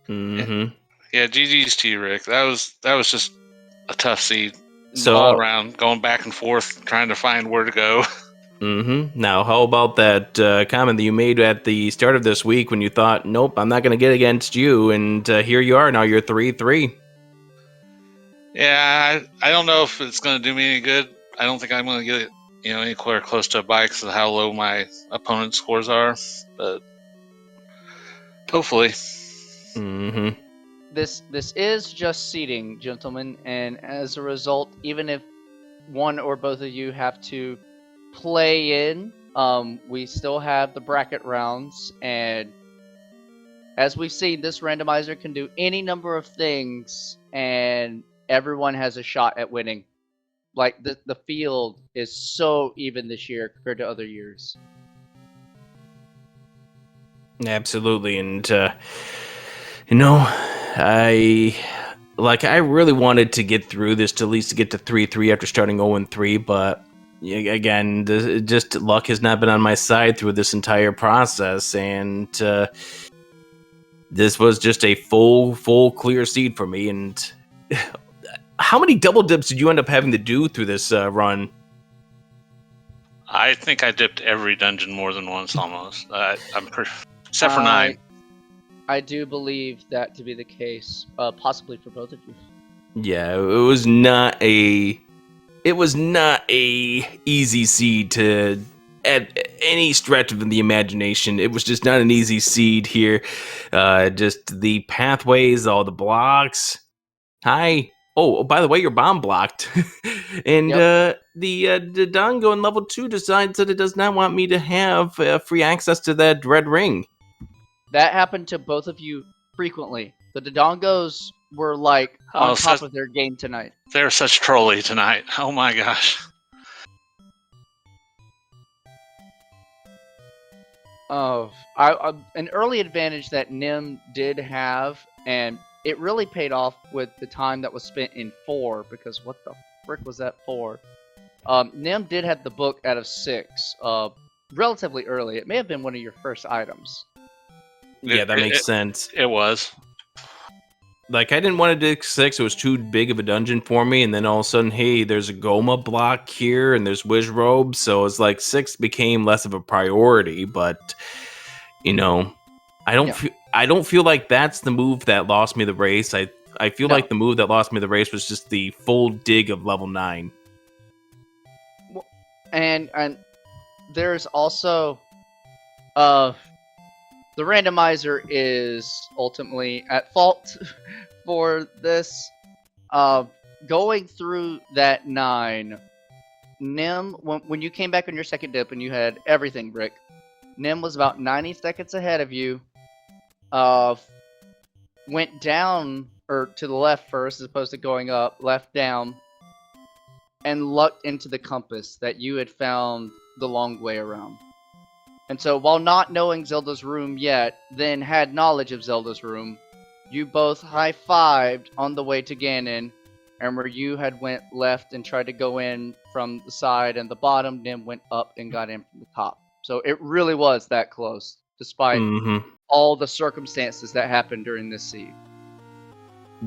Mm-hmm. Yeah, GG's to you, Rick. That was just a tough seed. So all around, going back and forth, trying to find where to go. Mm-hmm. Now, how about that comment that you made at the start of this week when you thought, nope, I'm not going to get against you, and here you are, now you're 3-3. Yeah, I don't know if it's going to do me any good. I don't think I'm going to get anywhere close to a bye because of how low my opponent's scores are. But hopefully. Mm-hmm. This is just seeding, gentlemen, and as a result, even if one or both of you have to play in, we still have the bracket rounds, and as we've seen, this randomizer can do any number of things, and everyone has a shot at winning. Like, the field is so even this year compared to other years. Absolutely, and I really wanted to get through this to at least get to 3-3 after starting 0-3, but again, just luck has not been on my side through this entire process, and this was just a full clear seed for me. And how many double dips did you end up having to do through this run? I think I dipped every dungeon more than once almost. I'm pretty, except for 9. I do believe that to be the case, possibly for both of you. Yeah, it was not a easy seed to at any stretch of the imagination. It was just not an easy seed here. Just the pathways, all the blocks. Hi. Oh, by the way, you're bomb blocked. And the Dongo in level 2 decides that it does not want me to have free access to that red ring. That happened to both of you frequently. The Dodongos were like on top of their game tonight. They're such trolly tonight. Oh my gosh. An early advantage that Nim did have, and it really paid off with the time that was spent in 4, because what the frick was that for? Nim did have the book out of 6, relatively early. It may have been one of your first items. Yeah, that makes sense. It was. Like, I didn't want to do 6. It was too big of a dungeon for me. And then all of a sudden, hey, there's a Goma block here and there's Wiz Robe. So it's like 6 became less of a priority. But, I don't feel like that's the move that lost me the race. I feel like the move that lost me the race was just the full dig of level 9. And there's also the randomizer is ultimately at fault for this. Going through that 9, Nim, when you came back on your second dip and you had everything, Rick, Nim was about 90 seconds ahead of you. Went down, or to the left first as opposed to going up, left down, and lucked into the compass that you had found the long way around. And so, while not knowing Zelda's room yet, then had knowledge of Zelda's room, you both high-fived on the way to Ganon, and where you had went left and tried to go in from the side and the bottom, Nim went up and got in from the top. So it really was that close, despite all the circumstances that happened during this seed.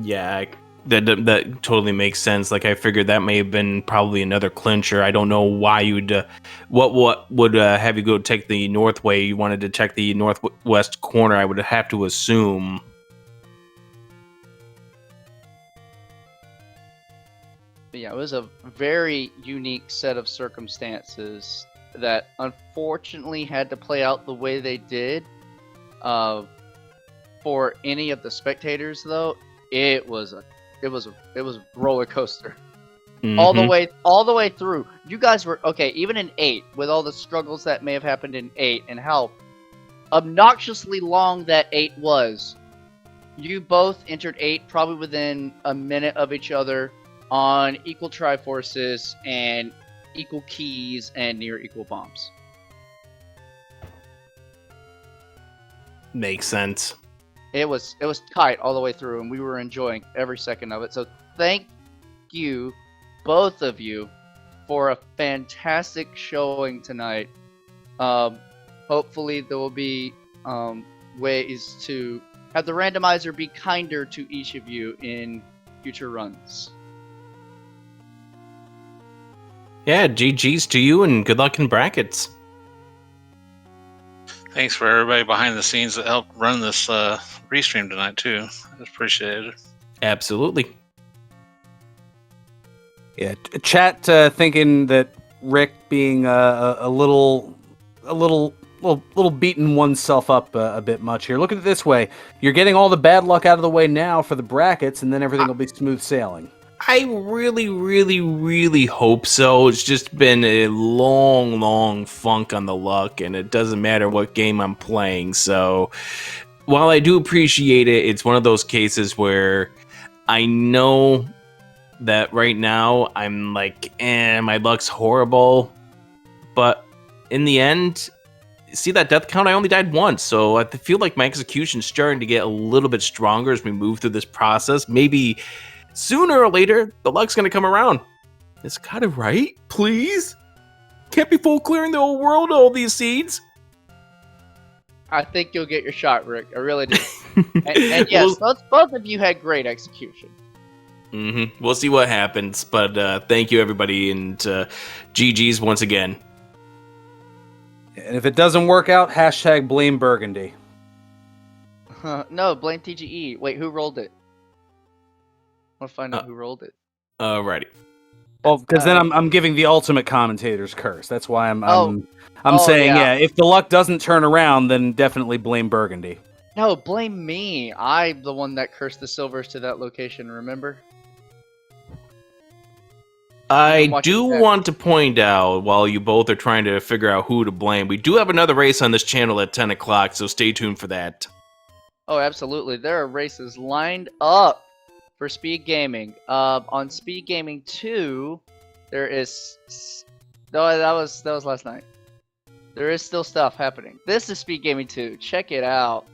Yeah, that totally makes sense. Like, I figured that may have been probably another clincher. I don't know why you'd what would have you go take the north way. You wanted to check the northwest corner. I would have to assume. But yeah, it was a very unique set of circumstances that unfortunately had to play out the way they did. For any of the spectators, though, it was a roller coaster. All the way through. You guys were okay, even in 8, with all the struggles that may have happened in 8 and how obnoxiously long that 8 was. You both entered 8 probably within a minute of each other on equal Triforces and equal keys and near equal bombs. Makes sense. It was tight all the way through, and we were enjoying every second of it. So thank you, both of you, for a fantastic showing tonight. Hopefully there will be ways to have the randomizer be kinder to each of you in future runs. Yeah, GG's to you, and good luck in brackets. Thanks for everybody behind the scenes that helped run this restream tonight, too. I appreciate it. Absolutely. Yeah, chat thinking that Rick being a little beating oneself up a bit much here. Look at it this way: you're getting all the bad luck out of the way now for the brackets, and then everything will be smooth sailing. I really, really, really hope so. It's just been a long funk on the luck, and it doesn't matter what game I'm playing. So, while I do appreciate it, it's one of those cases where I know that right now I'm like, my luck's horrible. But in the end, see that death count? I only died once, so I feel like my execution's starting to get a little bit stronger as we move through this process. Maybe sooner or later, the luck's gonna come around. It's kind of right, please. Can't be full clearing the whole world of all these seeds. I think you'll get your shot, Rick. I really do. and yes, both of you had great execution. We'll see what happens, but thank you, everybody, and GG's once again. And if it doesn't work out, hashtag blame Burgundy. No, blame TGE. Wait, who rolled it? I want to find out who rolled it. Alrighty. Well, because then I'm giving the ultimate commentator's curse. That's why I'm saying, yeah, if the luck doesn't turn around, then definitely blame Burgundy. No, blame me. I'm the one that cursed the silvers to that location, remember? I do want to point out, while you both are trying to figure out who to blame, we do have another race on this channel at 10 o'clock, so stay tuned for that. Oh, absolutely. There are races lined up for Speed Gaming. On Speed Gaming 2, there is... No, that was last night. There is still stuff happening. This is Speed Gaming 2. Check it out.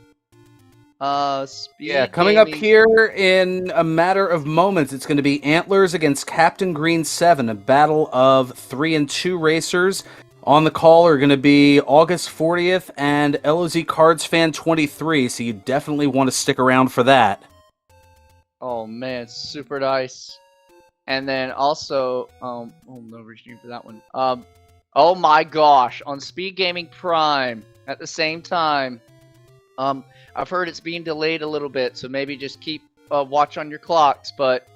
Coming up here in a matter of moments, it's going to be Antlers against Captain Green 7, a battle of 3 and 2 racers. On the call are going to be August 40th and LOZ Cards Fan 23, so you definitely want to stick around for that. Oh man, super nice. And then also, no regime for that one. Oh my gosh, on Speed Gaming Prime at the same time. I've heard it's being delayed a little bit, so maybe just keep watch on your clocks. But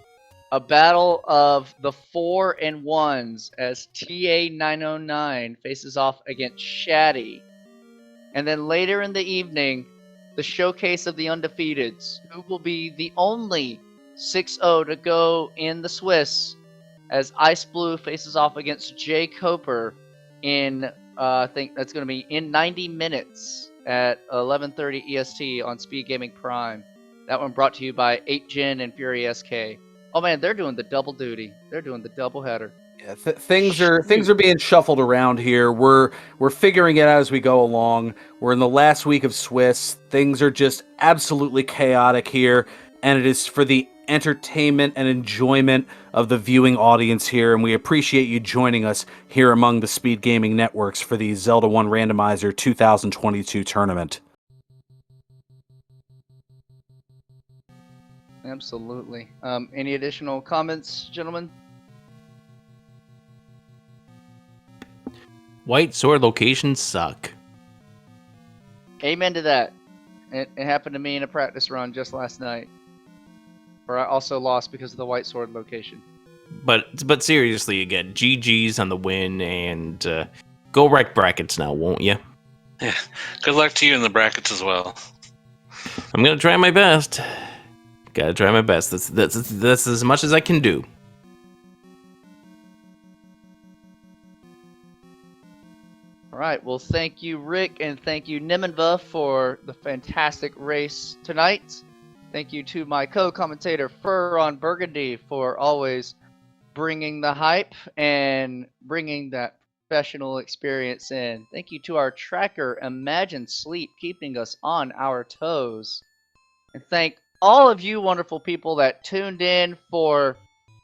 a battle of the 4 and 1s as TA909 faces off against Shaddy. And then later in the evening, the showcase of the undefeateds, who will be the only 6-0 to go in the Swiss, as Ice Blue faces off against Jay Coper in, I think that's going to be in 90 minutes at 11:30 EST on Speed Gaming Prime. That one brought to you by 8gen and Fury SK. Oh man, they're doing the double duty. They're doing the double header. Yeah, things are being shuffled around here. We're figuring it out as we go along. We're in the last week of Swiss. Things are just absolutely chaotic here, and it is for the entertainment and enjoyment of the viewing audience here, and we appreciate you joining us here among the Speed Gaming Networks for the Zelda 1 Randomizer 2022 tournament. Absolutely. Any additional comments, gentlemen? White sword locations suck. Amen to that. It happened to me in a practice run just last night. Where I also lost because of the white sword location. But seriously, again, GG's on the win, and go wreck brackets now, won't you? Yeah. Good luck to you in the brackets as well. I'm gonna try my best. Gotta try my best. That's as much as I can do. All right. Well, thank you, Rick, and thank you, Nimanva, for the fantastic race tonight. Thank you to my co-commentator, Furon Burgundy, for always bringing the hype and bringing that professional experience in. Thank you to our tracker, Imagine Sleep, keeping us on our toes. And thank all of you wonderful people that tuned in for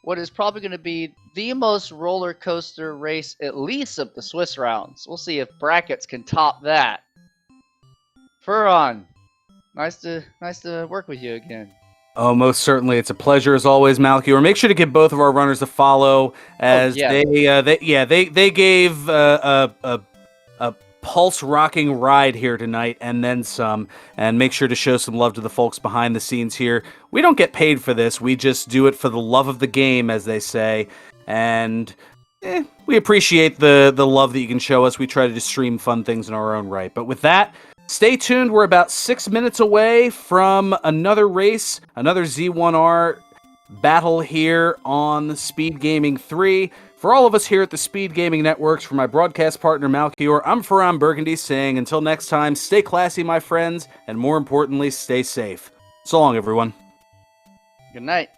what is probably going to be the most roller coaster race, at least of the Swiss rounds. We'll see if brackets can top that. Furon, nice to work with you again. Oh, most certainly. It's a pleasure as always, Malchior. Make sure to give both of our runners a follow, as they gave a pulse-rocking ride here tonight, and then some. And make sure to show some love to the folks behind the scenes here. We don't get paid for this. We just do it for the love of the game, as they say. And we appreciate the love that you can show us. We try to just stream fun things in our own right. But with that, stay tuned. We're about 6 minutes away from another race, another Z1R battle here on Speed Gaming 3. For all of us here at the Speed Gaming Networks, for my broadcast partner Malchior, I'm Ferran Burgundy saying until next time, stay classy, my friends, and more importantly, stay safe. So long, everyone. Good night.